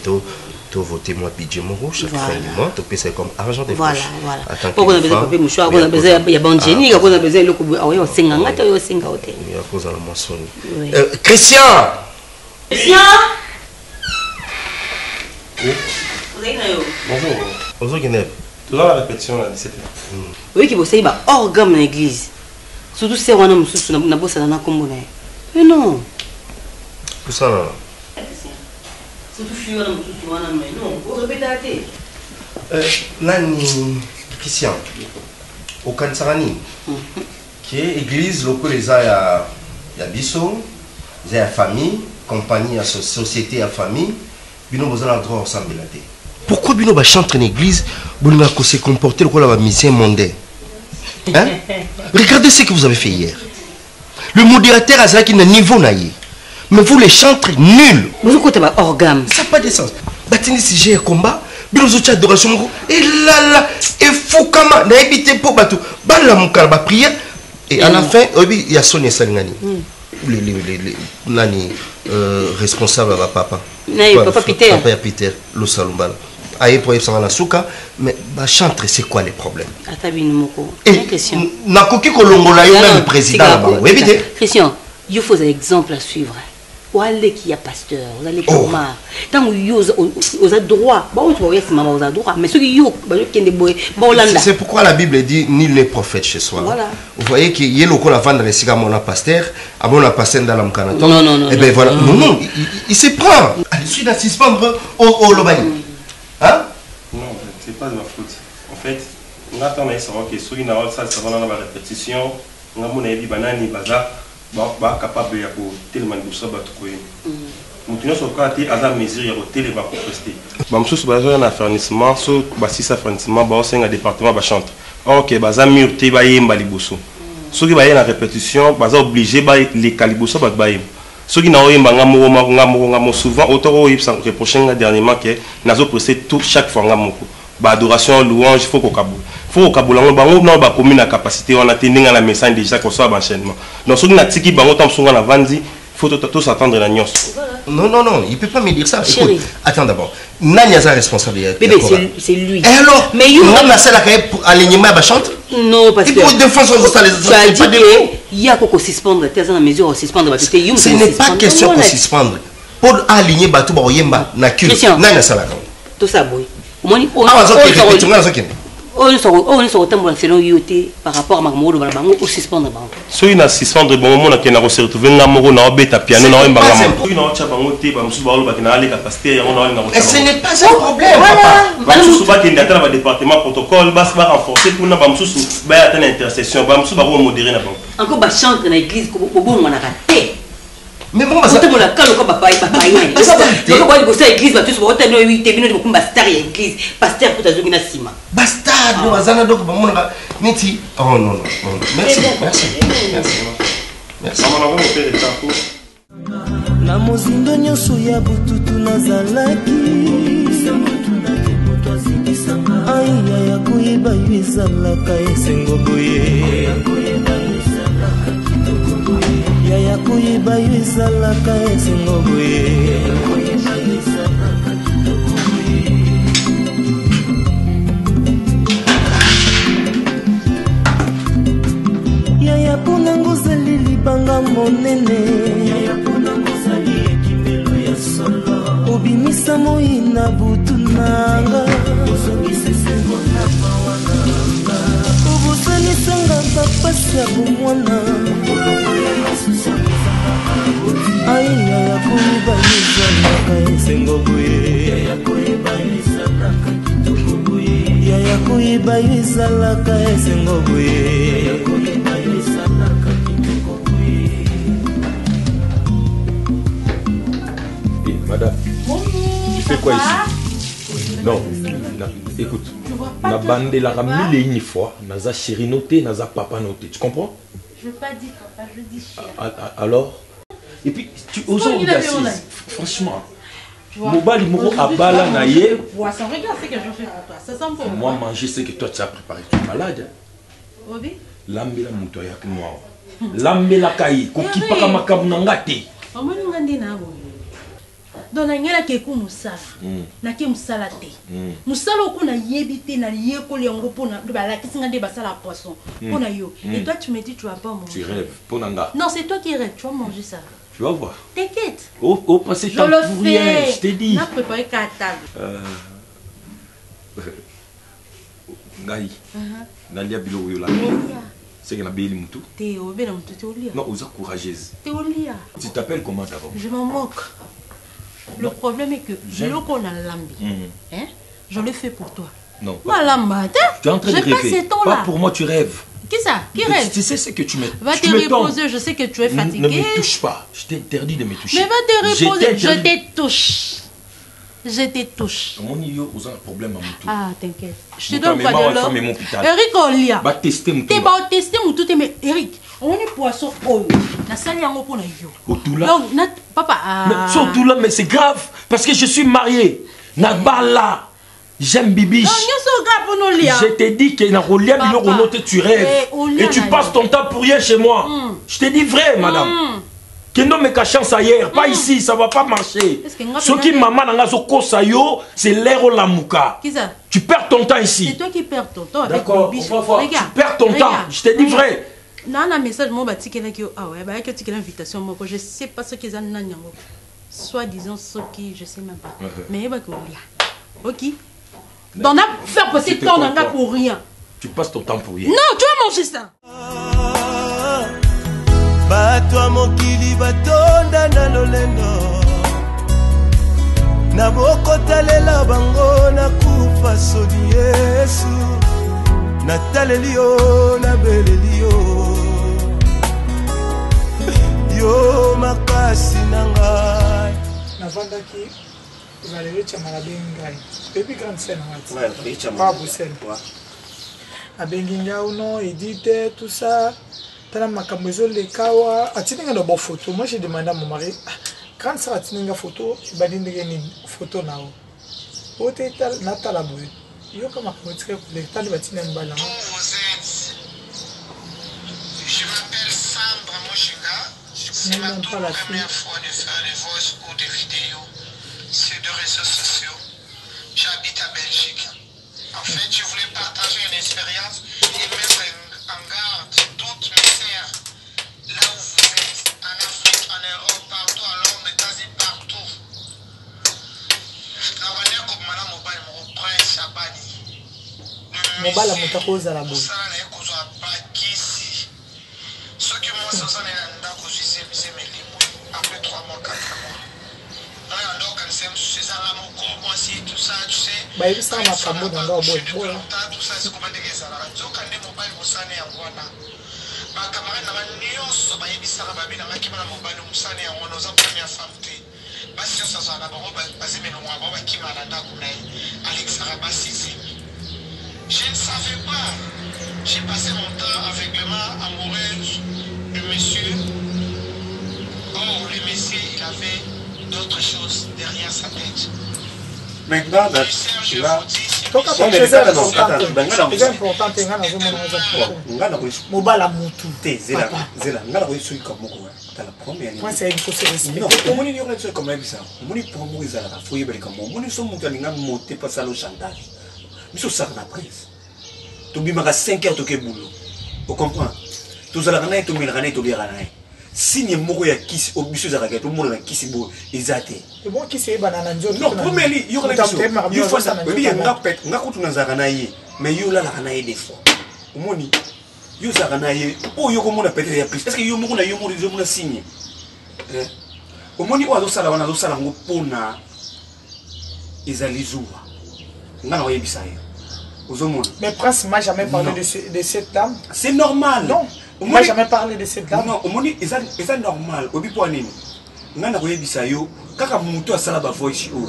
voter moi budget mon chaque fin du mois tu peux c'est comme argent de poche voilà on a besoin de papier mouchoir on a besoin il y a bandini on a besoin le coup ah oui on singa ngata yo singa hôtel il y a cause à la moisson Christian bonjour Guinée toujours la répétition à 17h oui qui bosse ba organe dans l'église surtout c'est on a mususu na bossa na kombo na mais non pour ça là Nani Christian au Kansarani qui est église locale il y a biso il y a famille compagnie à société à famille bino besoin droit ensemble là. Pourquoi bino ba chanter en église bino ko se comporter comme la mission mondaine hein? Regardez ce que vous avez fait hier. Le modérateur a ça qui n'a niveau naïe. Mais vous les chantez nuls. Vous écoutez ma organe. Ça n'a pas de sens. Batini si j'ai un combat, bien aux autres adorations, et là, et fou comme ça, n'habitez pas bateau. Bala mon calme prière, et à la fin, il y a Sonia Salingani. Nani, responsable à papa. Papa Peter. Papa Peter, le salumbala. Aïe pour être la souka, mais bah chanter c'est quoi les problèmes? Atabini moko. Question. Na koki kolongola yo même président là-bas. Oui, évitez. Christian, il faut un exemple à suivre. Où aller qui a pasteur, vous allez comment? Tant aux droit, bon tu vois c'est maman aux droit, mais ceux qui yo, qui ne boy, c'est pourquoi la Bible dit nul n'est prophète chez soi. Voilà. Vous voyez qu'il y a le coup la vendre les cigares mon pasteur, avant la pasteur dans la mcana. Non. Et ben voilà, non, il se prend. Je suis à suspendre au lobani. Hein? Non, c'est pas de ma faute. En fait, on attend à savoir que ceux qui n'ont ça, ça va dans la répétition, on a mon avis banani baza. Ba capable ya ko tellement de ça ba to ko mutuno so ka te aza mesure ya ko tele ba ko prester ba msusu ba zo na fournissement so ba si sa fournissement ba osenga département ba chante OK ba za mur te ba yemba liboso so ki ba yena répétition ba za obligé ba les caliboso ba ba yem so ki na oyemba ngamo souvent auto yip sans reprocher dernièrement que nazo prester tout chaque fois ngamoko ba adoration louange faut ko kabou faut kaboula bango na ba commune à capacité on a tenu la message déjà qu'on soit enchaînement donc ceux qui n'a tiki bango tam songa na vandi faut tous attendre la nyos. Non, il peut pas me dire ça. Écoute, attends d'abord. Nani a sa responsabilité. Bébé, c'est lui. Et alors, mais on a celle qui pour alignement à chante. Non, parce que pour défendre ça les tu as dit que il y a qu'on suspendre tes en mesure de suspendre ce n'est pas question de suspendre. Pour aligner bateau ba oyemba na cul. Nani a ça là. Tout ça boy. On est autant pour faire yoté par rapport à ma mort ou suspendre bango. So il a suspendre bon moment que na se retrouver ngamoro na obeta piano na oyemba ngamoro. Il na cha bango te ba musu ba lo ba na ale capacité on na et ce n'est pas un problème papa. Ba musu ba ki ndata ba département protocole ba renforcer pour na ba musu ba atteindre intercession ba musu ba modérer na bango. encore ba chante dans l'église ko bon on a raté. Mais bon ça mon la calo ko papa rien. Ko ba ko sa église ba tous ba hôtel no 8 bino ko pasteur ya église, pasteur ko tazoki na sima. Bastard no azana donc ba mona niti. Oh non. Merci. Maman on fait les tampons. Na mozindo nyonso ya bututu nazalaki aya ya koyeba yo ezalaka esengo boye ya koyeba yo ezalaka esengo boye yaya mpona ngozali libanga monene obimisa moi na butu nanga obosanisanga bapasi ya bomwana aiya ya koyeba ezalaka esengo boye yaya koyeba yo ezalaka esengo boye Madame, tu fais quoi ici? Non, écoute, na bande la ramille une fois, naza chéri noté, naza papa noté, tu comprends? Je veux pas dire papa, je dis chéri. Alors? Et puis, tu oses audacieux, franchement. Mobali moko abala na ye. Regarde ce que je fais pour toi, ça sent pour moi. Manger ce que toi tu as préparé, tu es malade. Obi? Lambela muto ya noir. Lambela kai, koki paka makabu na ngate. Maman ngandi na bo. Donc na ngela ke ku musala. Na ke musala te. Musala ko na yebite na yeko le ngo pona ba la kisinga de basala poisson. Pona yo. Et toi tu me dis tu vas pas manger. Tu rêves, pona nga. Non, c'est toi qui rêves, tu vas manger ça. Tu vas voir. T'inquiète. Au passé je le fais. Je t'ai dit. On a préparé 4 tables. Ngai. Nalia bilo yo la. C'est que na beli mutu. Théo, bela mutu Théolia. Non, osa courageuse. Théolia. Tu t'appelles comment d'abord? Je m'en moque. Le problème est que je qu'on a lambi. Hein? Je le fais pour toi. Non. Moi lamba. Tu es en train de rêver. Pas pour moi, tu rêves. Qui ça? Qui rêve? Tu sais ce que tu mets. Va te reposer, je sais que tu es fatigué. Ne me touche pas. Je t'ai interdit de me toucher. Mais va te reposer, je te touche. Je te touche. Mon yo, vous avez un problème à mon tour. Ah, t'inquiète. Je te donne pas de l'or. Eric Olia. Va tester mon tour. Tu vas tester mon tour. Mais Eric, on est poisson oil. La salle est en haut pour yo. Otula. Donc, papa. Surtout là, mais c'est grave. Parce que je suis marié. Nabala. J'aime Bibiche. Je t'ai dit que tu rêves. Et tu passes ton temps pour rien chez moi. Je t'ai dit vrai, madame. Que non me cachant ça hier. Pas ici, ça va pas marcher. Ce qui maman n'a pas sayo, c'est l'air au lamouka. Tu perds ton temps ici. C'est toi qui perds ton temps. D'accord, tu perds ton temps. Je t'ai dit vrai. Non, un message, moi, bah, tu ah ouais, bah, tu as l'invitation, moi, je sais pas ce qu'ils ont. Soit disant ce qui, je sais même pas. Mais bah, ok. Donc, on a fait passer ton temps pour rien. Tu passes ton temps pour rien. Non, tu vas manger ça. Batwa mokili batonda na lolendo na bokotalela bango na kufa soni Yesu nataleli yo na beleli yo makasi na ngai navandaki Valérie Malabe ngai depuis grande scène pas Bruxelles abengi ngao non édité tout ça tala makambo le kawa atininga no bo photo. Moi j'ai demandé à mon mari quand ça atininga photo badindenge ni photo nao ote tal natala boy yo kama kotika le tal batina mbala. Je m'appelle Sandra Moshinga. C'est ma toute première fois de faire des voices ou des vidéos sur des réseaux sociaux. J'habite à Belgique. En fait, je voulais partager une expérience et mettre en garde toutes mes sœurs là où vous êtes, en Afrique, en Europe, partout, à Londres, quasi partout. Travailler comme Madame Mobile, mon prince Chabani. Mobile, mon tacosa la boue. Ceux qui m'ont sorti après 3 mois, 4 mois. Alors, quand c'est ça, moi aussi, tout ça, tu sais. Bah, il ça m'a pas bon dans le bon. Tout ça, c'est comment dire ça. Je quand les mobiles, vous savez, en voilà. bacamarade nanga nyonso bayebisaka babinangaki bana mobali mosala yango noza première femme te basi nyonso azala na bango bazemelongo ya bango bakima na ndako na ye alekisaka basi zemi. Je ne savais pas. J'ai passé mon temps aveuglément amoureuse de monsieur. Or, le monsieur, il avait d'autres choses derrière sa tête. Maintenant, là, tu vas... mobala mutu te zela ngala ko iso ikamoko tala première moi c'est une chose respect non omoni ni yoko comme ça omoni promo ezala ka foye bali kamo omoni so mutu alinga monter pas ça le chantage miso ça na prise to bimaka 5 heures to ke boulot on comprend to zala kana to mila kana to bira na signe moko ya kisi obiso za ka to mona na kisi bo ezate et bon kisi e banana nzoto non premier li yoko na biso il faut ça oui nga pet nga kutu na za kana ye mais yo la kana ye des fois omoni yo za kana ye o yo ko mona peut-être ya prise est-ce que yo moko na yo mona signe omoni ozo sala wana zo sala ngo pona ezali zuwa nga na yebisa yo ozomona mais Prince m'a jamais parlé de cette dame. C'est normal. Non. On m'a jamais parlé de cette dame. Non, omoni eza normal. Obi po nini? Nga na yebisa yo kaka mutu asala ba voice o.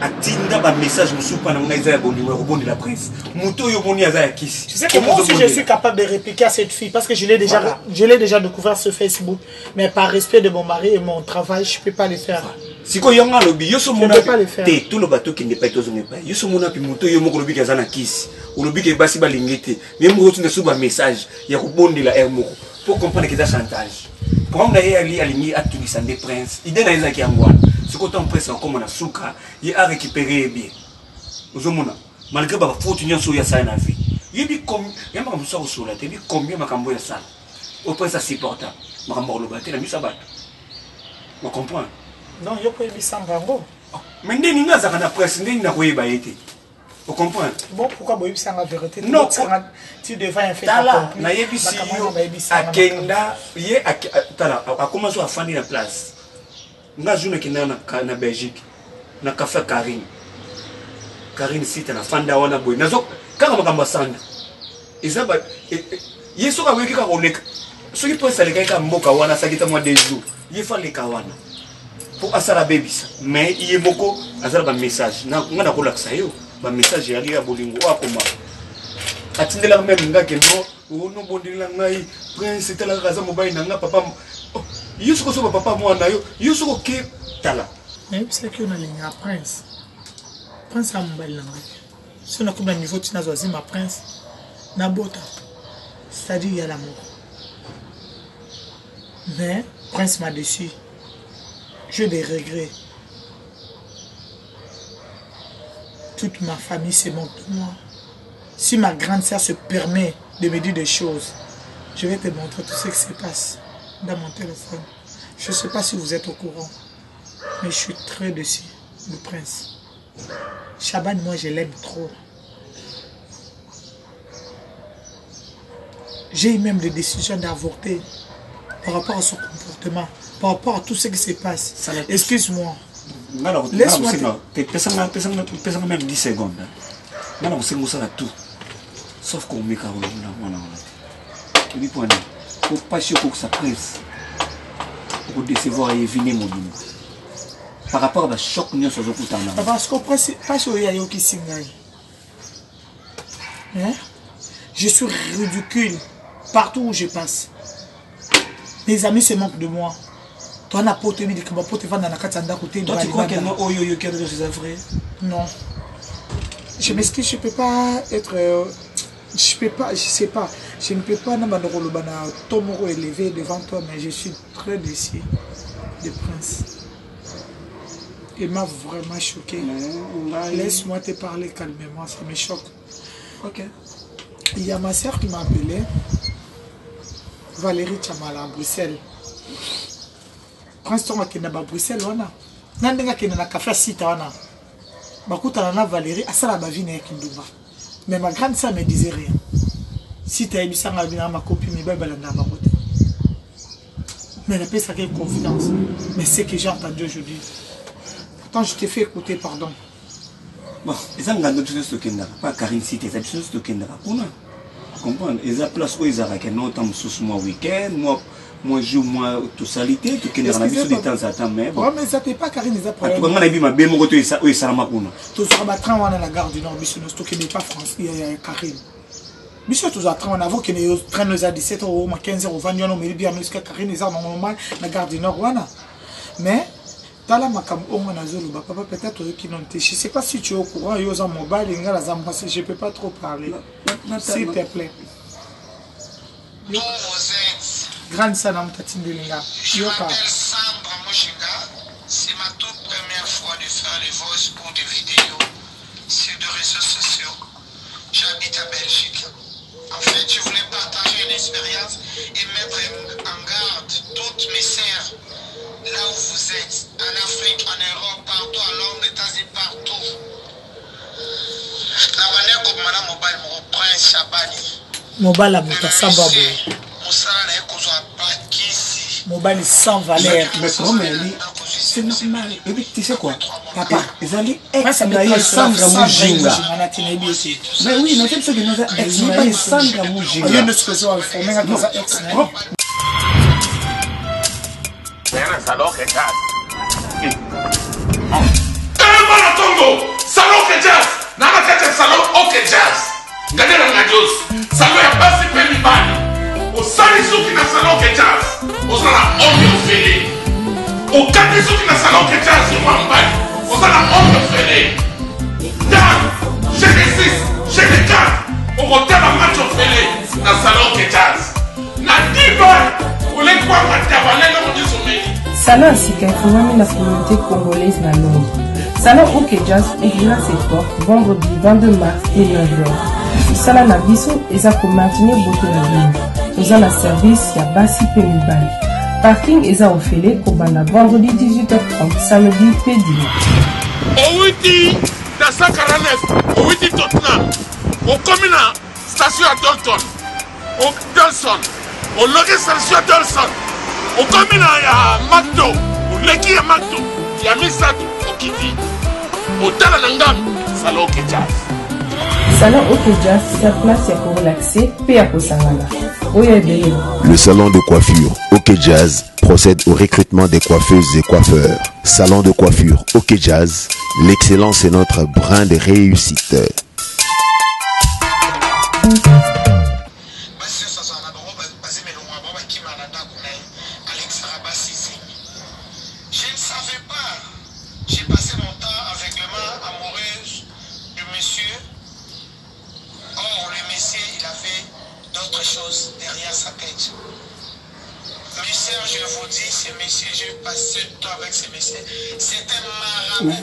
Atinda ba message musupa na nga eza bon numéro bon de la presse. Mutu yo boni aza ya kisi. Tu sais que moi aussi je suis capable de répliquer à cette fille parce que je l'ai déjà découvert sur Facebook, mais par respect de mon mari et mon travail, je peux pas le faire. Siko yonga lobi yo so mona te tout le bateau qui n'est pas tozo pas yo so mona pi mutu yo moko lobi kaza na kisi. Ou lobi ke basi ba lingete. Même rotu na suba message ya ko bondela er moko pour comprendre que ça chantage. Comme na ye ali alingi atulisa des princes. Idée na eza ki angwana. Siko ton prince comme na suka, il a récupéré bien. Ozomona malgré ba faute nyonso ya sa na vie. Yebi comme yamba comme ça au la te bi combien makambo ya ça. Au prince supportable. Makambo lo baté na misa bato. On comprend. Non, yo peux bisangango. Mais ndeni nga za kana presse ndeni na koyeba yete. On comprend. Bon, pourquoi boy bisanga vérité? Non, tu devrais faire tala na yebisi yo akenda ye tala a commencé à fandi na place. Nga journée qui na Belgique na café Karine site na fanda wana boy nazo kaka makamba sanda ezaba yeso ka weki ka koleka soki po sale ka mboka wana sakita mwa 2 jours ye fa le kawana pour asala bebisa mais ye moko azala ba message na ngana ko laksa yo ba message ya ya bolingo akoma atindela même ngake no no bondela ngai prince tela kaza mobile nanga papa yusuko so papa mwana yo yusuko ke tala mais c'est que on a ligne prince prince a mobile nanga si on a comme niveau tu n'as ma prince na bota c'est-à-dire il y a l'amour mais prince m'a déçu. J'ai des regrets. Toute ma famille se moque de moi. Si ma grande sœur se permet de me dire des choses, je vais te montrer tout ce qui se passe dans mon téléphone. Je ne sais pas si vous êtes au courant, mais je suis très déçu du prince. Chaban, moi, je l'aime trop. J'ai eu même des décisions d'avorter par rapport à son comportement. Par rapport à tout ce qui se passe. Excuse-moi. Laisse-moi. Même 10 secondes. Maintenant, on tout. Sauf qu'on met Caroline. Il faut pas que ça presse. Pour décevoir et venir mon nom. Par rapport à choc, nous sommes au parce qu'on passe au Yayoki Singaï. Je suis ridicule partout où je passe. Mes amis se moquent de moi. Toi, tu as dit que tu vas dans la katanda côté de. Toi, tu crois qu'elle m'a oyoyo qui a de ses vrai? Non. Je m'excuse, je ne peux pas être. Je peux pas, je sais pas. Je ne peux pas tomoro élevé devant toi, mais je suis très déçu de Prince. Il m'a vraiment choqué. Laisse-moi te parler calmement, ça me choque. Ok. Il y a ma soeur qui m'a appelé. Valérie Chamala à Bruxelles. Prince Tonga qui n'a pas Bruxelles, wana. Nandenga qui n'a qu'à faire site, wana. Bakuta na Valérie, à ça la bavine avec Kinduba. Mais ma grande sœur me disait rien. Si tu as eu ça, ma copine, mais elle a côté. Mais elle peut ça qu'elle confidence. Mais c'est que j'ai entendu aujourd'hui. Pourtant, je t'ai fait écouter, pardon. Bon, les gens n'ont pas de pas Karine Cité, les gens n'ont pas de comprendre ils a place où ils arrêtent non temps sous moi week-end moi jour moi tout salité tout qui dans la mission de temps à temps mais bon mais ça t'est pas Karine les a problème pour moi na bima bien mon côté ça oui ça ma kuna tout ça va train dans la gare du Nord mission to qui n'est pas France il y a Karine mission tout ça train on avant que les train nous a 17 € 15 € vendu on mais bien nous que Karine ils ont normal la gare du Nord wana mais dans la makambo on a zolo papa peut-être qui n'ont je sais pas si tu es au courant yo za mobile ngala za moi je peux pas trop parler s'il te plaît grande Sanam Tatindelinga. Je m'appelle Sandra Moshinga. C'est ma toute première fois de faire les voices pour des vidéos sur des réseaux sociaux. J'habite à Belgique. En fait, je voulais partager une expérience et mettre en garde toutes mes sœurs là où vous êtes, en Afrique, en Europe, partout, à Londres, aux États-Unis, partout. La manière comme Madame Mobile me reprend Chabani. Mobile à Moutassamba. Mobile sans valeur. Mais c'est normal. Et puis tu sais quoi, papa, ils allaient ex-naïe Sandra Mujinga. Mais oui, nous sommes ceux qui nous ont ex-naïe Sandra Mujinga. Il y a une expression à former quand nous avons ex-naïe. C'est un salon que jazz. Calme la Congo, salon que jazz. Nana kete salon ok jazz. Gade la ngajos. Salon ya basi peli bani. Au sali souki na salon que jazz. Au sala onde ofele. Au kati souki na salon que jazz au mambali. Au sala onde ofele. Dan, chez les 6, chez les 4. Au motel à match ofele. Na salon que jazz. Na 10 balles. Ou les quoi matabalé le monde sommeil. Salon Asika est formé la communauté congolaise dans Londres. Salon OK Jazz ouvrira ses portes vendredi 22 mars et 9h. Salon Nabiso est à maintenir beauté en ligne. Nous avons un service qui a Bassi Pemibali. Parking est à Ophélie Kobana vendredi 18h30, samedi et dimanche. Ouiti, dans 149, Ouiti Tottenham, au Comina, station à Dalton, au Dalson, au Logé station à Dalson, au Comina, il y a McDo, au Leki à McDo, il y a Misato, au Kiti, au Talanangam, Salon OK Jazz. Salon OK Jazz, c'est la place pour relaxer, paix à Kosangala. Le salon de coiffure OK Jazz procède au recrutement des coiffeuses et coiffeurs. Salon de coiffure OK Jazz, l'excellence est notre brin de réussite. Je ne savais pas. J'ai passé mon temps aveuglément amoureuse du monsieur. Or, le monsieur, il avait d'autres choses derrière sa tête. Mes sœurs, je vous dis, ces messieurs, j'ai passé le temps avec ces messieurs. C'était marrant.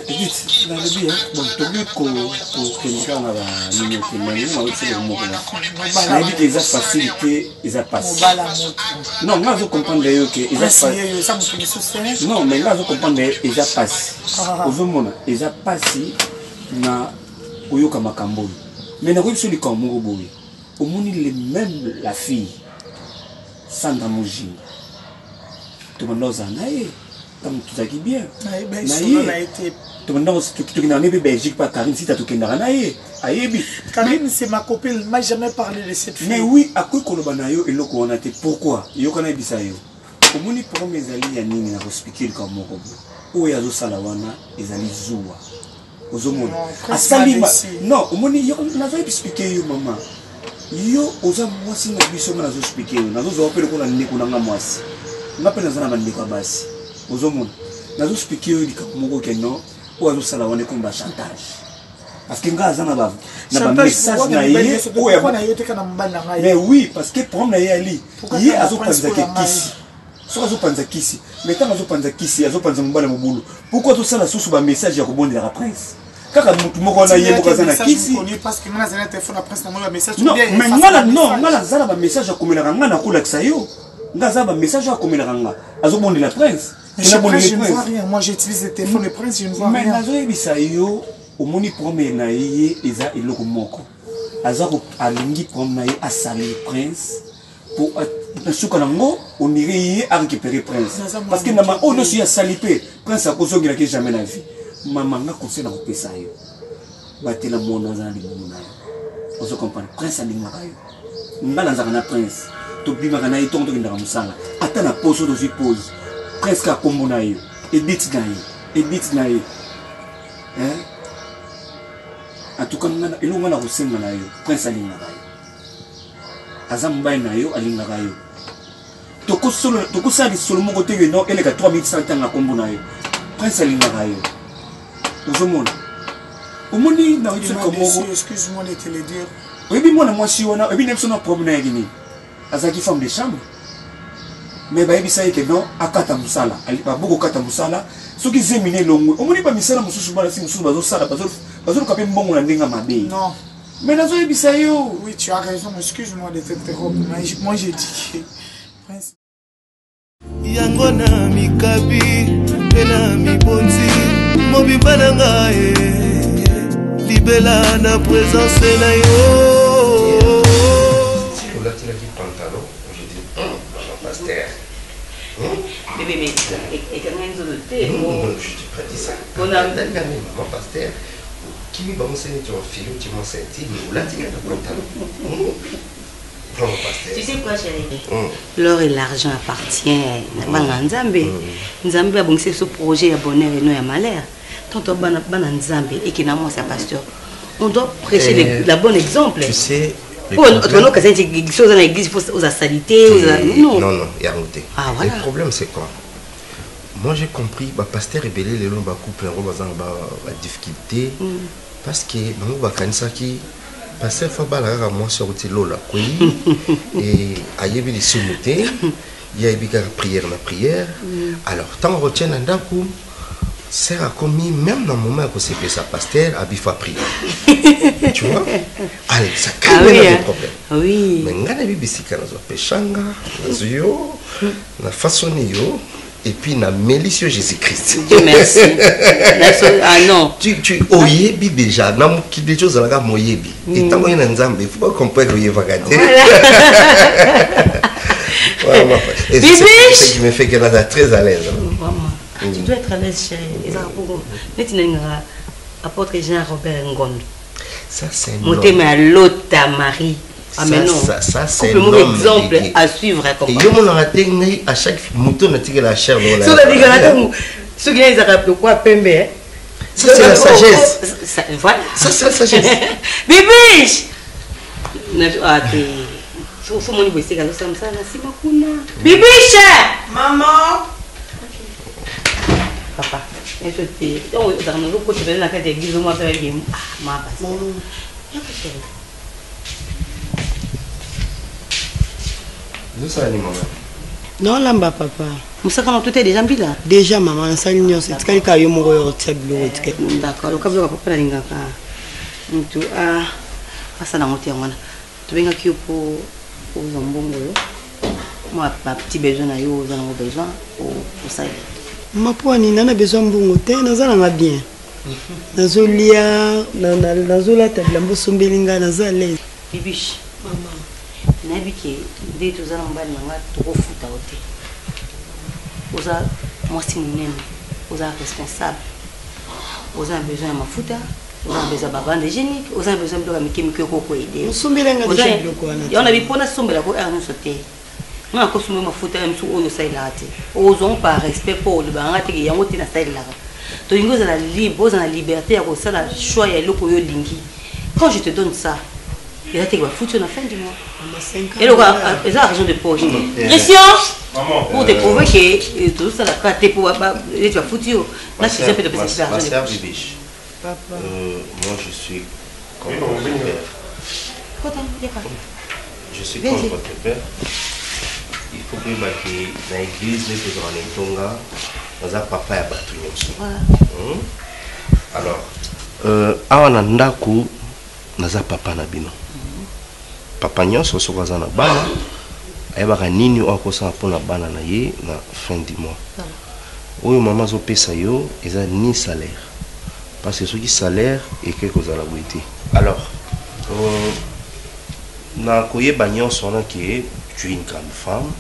Ils ont facilité, ils ont passé. Non, moi je comprends d'ailleurs que ils ont passé. Non, mais là je comprends d'ailleurs ils ont passé. Ils ont passé na Oyoka Makambo. Mais na celui comme Moroboui. Au monde il est même la fille Sandra Mujinga. Tout le monde a été comme tout ça qui bien. Tout le monde a été Belgique par Karine si tu as tout Karine c'est ma copine, elle m'a jamais parlé de cette fille. Mais oui, à quoi Kolobanayo et l'oko on a été pourquoi yo kana bisayo. Au moni premier ali ya nini na expliquer comme moko. O ya zo salawana ezali zuwa. Ozomona. Asalima. Non, au moni yo na va expliquer yo maman. Yo oza mwasi na biso na zo expliquer yo. Na zo zo opele ko na ndeko na mwasi. Ngapena zana bandeko basi. Ozomona. Na zo expliquer yo likamoko ke non. O azo salawana ko ba chantage. Parce que ngaza na ba message na yé mais oui parce que problème na yé ali yé azo panza kisi so azo panza kisi mais tant azo panza kisi azo panza mbala mobulu pourquoi tout ça la source ba message ya kobondela la presse kaka mutu moko na yé moko za na kisi parce que ngana zana téléphone la presse na moi message non mais ngala zala ba message ya komela ranga na kula ksayo ngaza ba message ya komela ranga azo bondela la presse je ne vois rien moi j'utilise le téléphone de presse je ne vois rien mais nazo yebisa yo omoni premier na ye eza eloko moko azako alingi premier na ye asali prince pour suka nango on irait ye à récupérer prince parce que na ma ono si asali pe prince akozongela ke jamais na vie mama nga conseil na kopesa yo batela mona za libumu na yo ozo comprendre prince alingaka yo nga nanzaka na prince tobimaka na ye ntongo tokendaka mosala ata na poso tozwi pose presque akombo na yo editi na ye en tout cas elongo na kosenga na yo prince alingaka yo aza mobali na yo alingaka yo tokosala lisolo moko te no eleka 3 minutes satanga kombo na yo prince alingaka yo ozomona omoni na excuse-moi de te le dire oyebi mwana mwasi wana oyebi na biso na problème na yaki nini azalaki femme de chambre mais bayebisa ye ke non akata mosala baboko okata mosala soki zemine elongwe omoni bamisala mosusu bana si mosusu bazosala bazoluka mpe mbongo na ndenge mabe non mais nazoyebisa yo oui tu as raison excuse-moi de t'interrompre moi j'ai dit que yango na mikabi mpe na mibonzi mobimba na ngai libela na présence na yo olatilaki pantalon je dis pasteur bébé mais ekanga nzolo te je te prête ça mon pasteur kimi bamoseni tu enfile tu m'en senti olatilaki pantalon. Tu sais quoi, chérie? L'or et l'argent appartiennent. Nzambe a bongé ce projet à bonheur et non à malheur. Tant on a Nzambe et qui n'a pas sa pasteur. On doit prêcher la bonne exemple. Tu sais. Pour nous, quand il choses dans l'église, il faut aux salité. Non, non, il y a noté. Le problème, c'est quoi? Moi, j'ai compris, le pasteur est belé, les longs couple, la difficulté. Parce que, pasteur Fabala moi sur lola et ayebi les sumuté il y a la prière alors tant retient ndaku sert à commis même dans le moment où c'est sa pasteur a bifa prier tu vois allez ça crée des problèmes oui mais ngana bibisika na zo peshanga na zo na façon yo et puis na mélicieux Jésus-Christ. Dieu merci. Ah non. Tu oyebi déjà na qui des choses là moyebi. Et tant qu'on est nzambe, il faut pas comprendre que va gâter. Voilà. Et c'est ce qui me fait qu'elle est très à l'aise. Vraiment. Tu dois être à l'aise chérie. Et ça pour maintenant apôtre Jean Robert Ngondo. Ça c'est monter ma l'autre Marie. Ah mais non, ça c'est un exemple à suivre. Et yo mon raté à chaque mouton na tigé la chair là. Sur la digala ce qui est rappelé quoi pembe. Ça c'est la sagesse. Voilà. Ça c'est la sagesse. Bibiche. Ah t'es faut mon niveau c'est quand ça na sima kuna. Bibiche. Maman. Papa. Et je te dans nos côté de la carte d'église moi faire game. Ah ma passe. Non, lamba papa. Moussa quand tout est déjà mis là. Déjà maman, ça l'union c'est quand il y a mon royaume d'accord, le câble papa la linga ka. Tu ça na monter ngwana. Tu venga ki pour zombongo yo. Moi ma petit besoin na yo, za na besoin pour ça. Ma poani nana besoin mbongo te, naza na bien. Nazolia nazola table mboso mbelinga naza l'aise. Bibiche. Maman. Nabiki dès tout ça on va nanga trop futa ote. Oza mwasi munene, oza responsable. Oza besoin de mafuta, oza besoin de bande hygiénique, oza besoin de mikimiko ko aider. Musumbilenga déjà bloko wana. Ya on a bipona sombela ko erno sote. Nga ko sumba mafuta ya msu oyo sailate. Ozon par respect pour le banga te yango tina sailaka. To ingo za la libre, oza na liberté ya ko sala choix ya loko yo lingi. Quand je te donne ça, il a été foutu à la fin du mois. Et le gars, ils ont argent de poche. Christian, pour te prouver que tout ça, la carte pour tu vas foutu. Là, c'est un peu de plus d'argent. Papa. Moi, je suis comme votre père. Je suis comme votre père. Il faut que dans l'église, les gens en Tonga, dans un papa et battu. Alors, awana ndaku naza papa na bino. Papa nyonso soko aza na bana ayebaka nini oyo akosala mpona bana na ye na fin du mois. Oyo mama azopesa yo eza ni salaire parce que soki salaire eke kozala boye te. Alors na koyeba nyonso wana ke tu es une grande femme,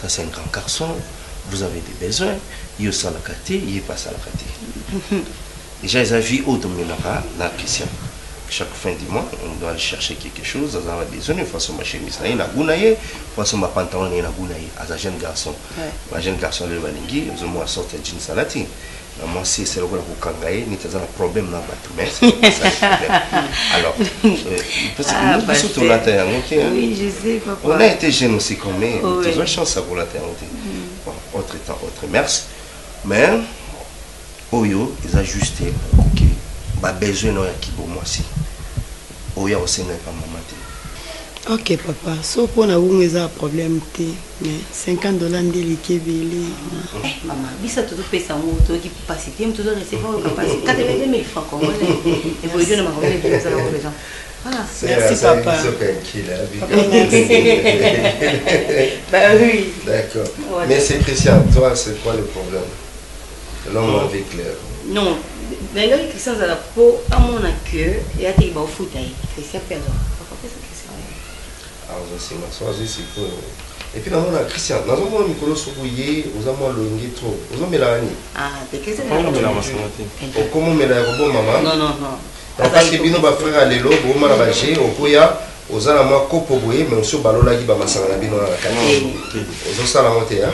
ça c'est un grand garçon, vous avez des besoins, ye osalaka te ye epasalaka te. Déjà eza vie oyo tomelaka na Christian. chaque fin du mois, on doit aller chercher quelque chose. On a besoin de façon ma chemise, il a gounaye, façon ma pantalon il a gounaye. As un jeune garçon, un jeune garçon le balingi, ils ont moi sorti jean salati. Moi c'est le gars qui kangaye, ni t'as un problème dans la bateau. Alors, parce que nous surtout la terre, oui je sais papa. On a été jeunes aussi comme nous, tu as chance pour la terre. Autre temps, autre merci, mais Oyo ils ajusté, ok, bah besoin non qui pour moi si. Oya aussi n'est pas maman. Ok papa, so pour na vous un problème mais $50 de l'équilibre. Maman, bisa tout payer ça moto qui capacité, tout recevoir capacité 82 000 francs congolais. Et pour Dieu ne m'a pas donné ça aux gens. Voilà. Merci papa. Bah oui. D'accord. Mais c'est Christian, toi c'est quoi le problème? L'homme avec clair. Non, mais là Christian ça la peau à mon queue et à tes bas au foot Christian perdant. Ah, c'est ma soirée, c'est quoi? Et puis, dans la Christian, dans un moment, Nicolas Soubouye, aux amours longués trop. Aux hommes, Mélanie. Ah, t'es qu'est-ce que c'est? Comment Mélanie, maman? Non, non, non. Parce que Bino va faire à l'élo, au Malabagé, au Koya, aux Alamois, Kopoboué, mais aussi au Balola qui va m'assurer la Bino à la Canaille. Aux autres, ça la montée, hein?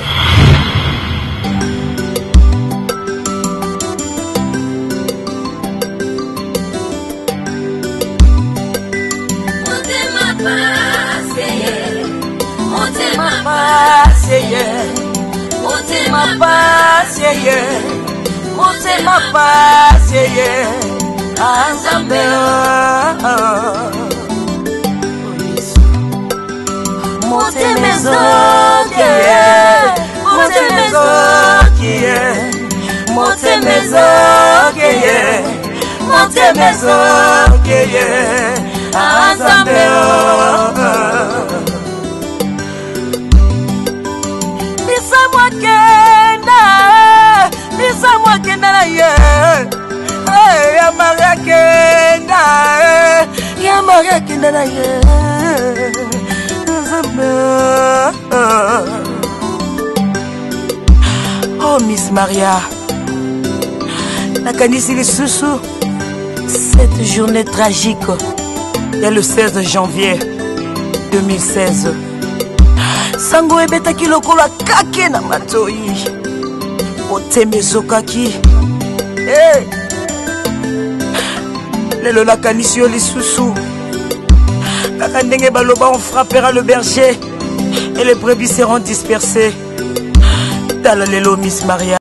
Oh Miss Maria, nakanisi lisusu cette journée tragique, il y a le 16 janvier 2016. Sango ebetaki lokola kake na matoi otemezokaki lelo nakanisi yo lisusu kaka ndenge baloba on frappera le berger et les brebis seront dispersées. Tala lelo Miss Maria.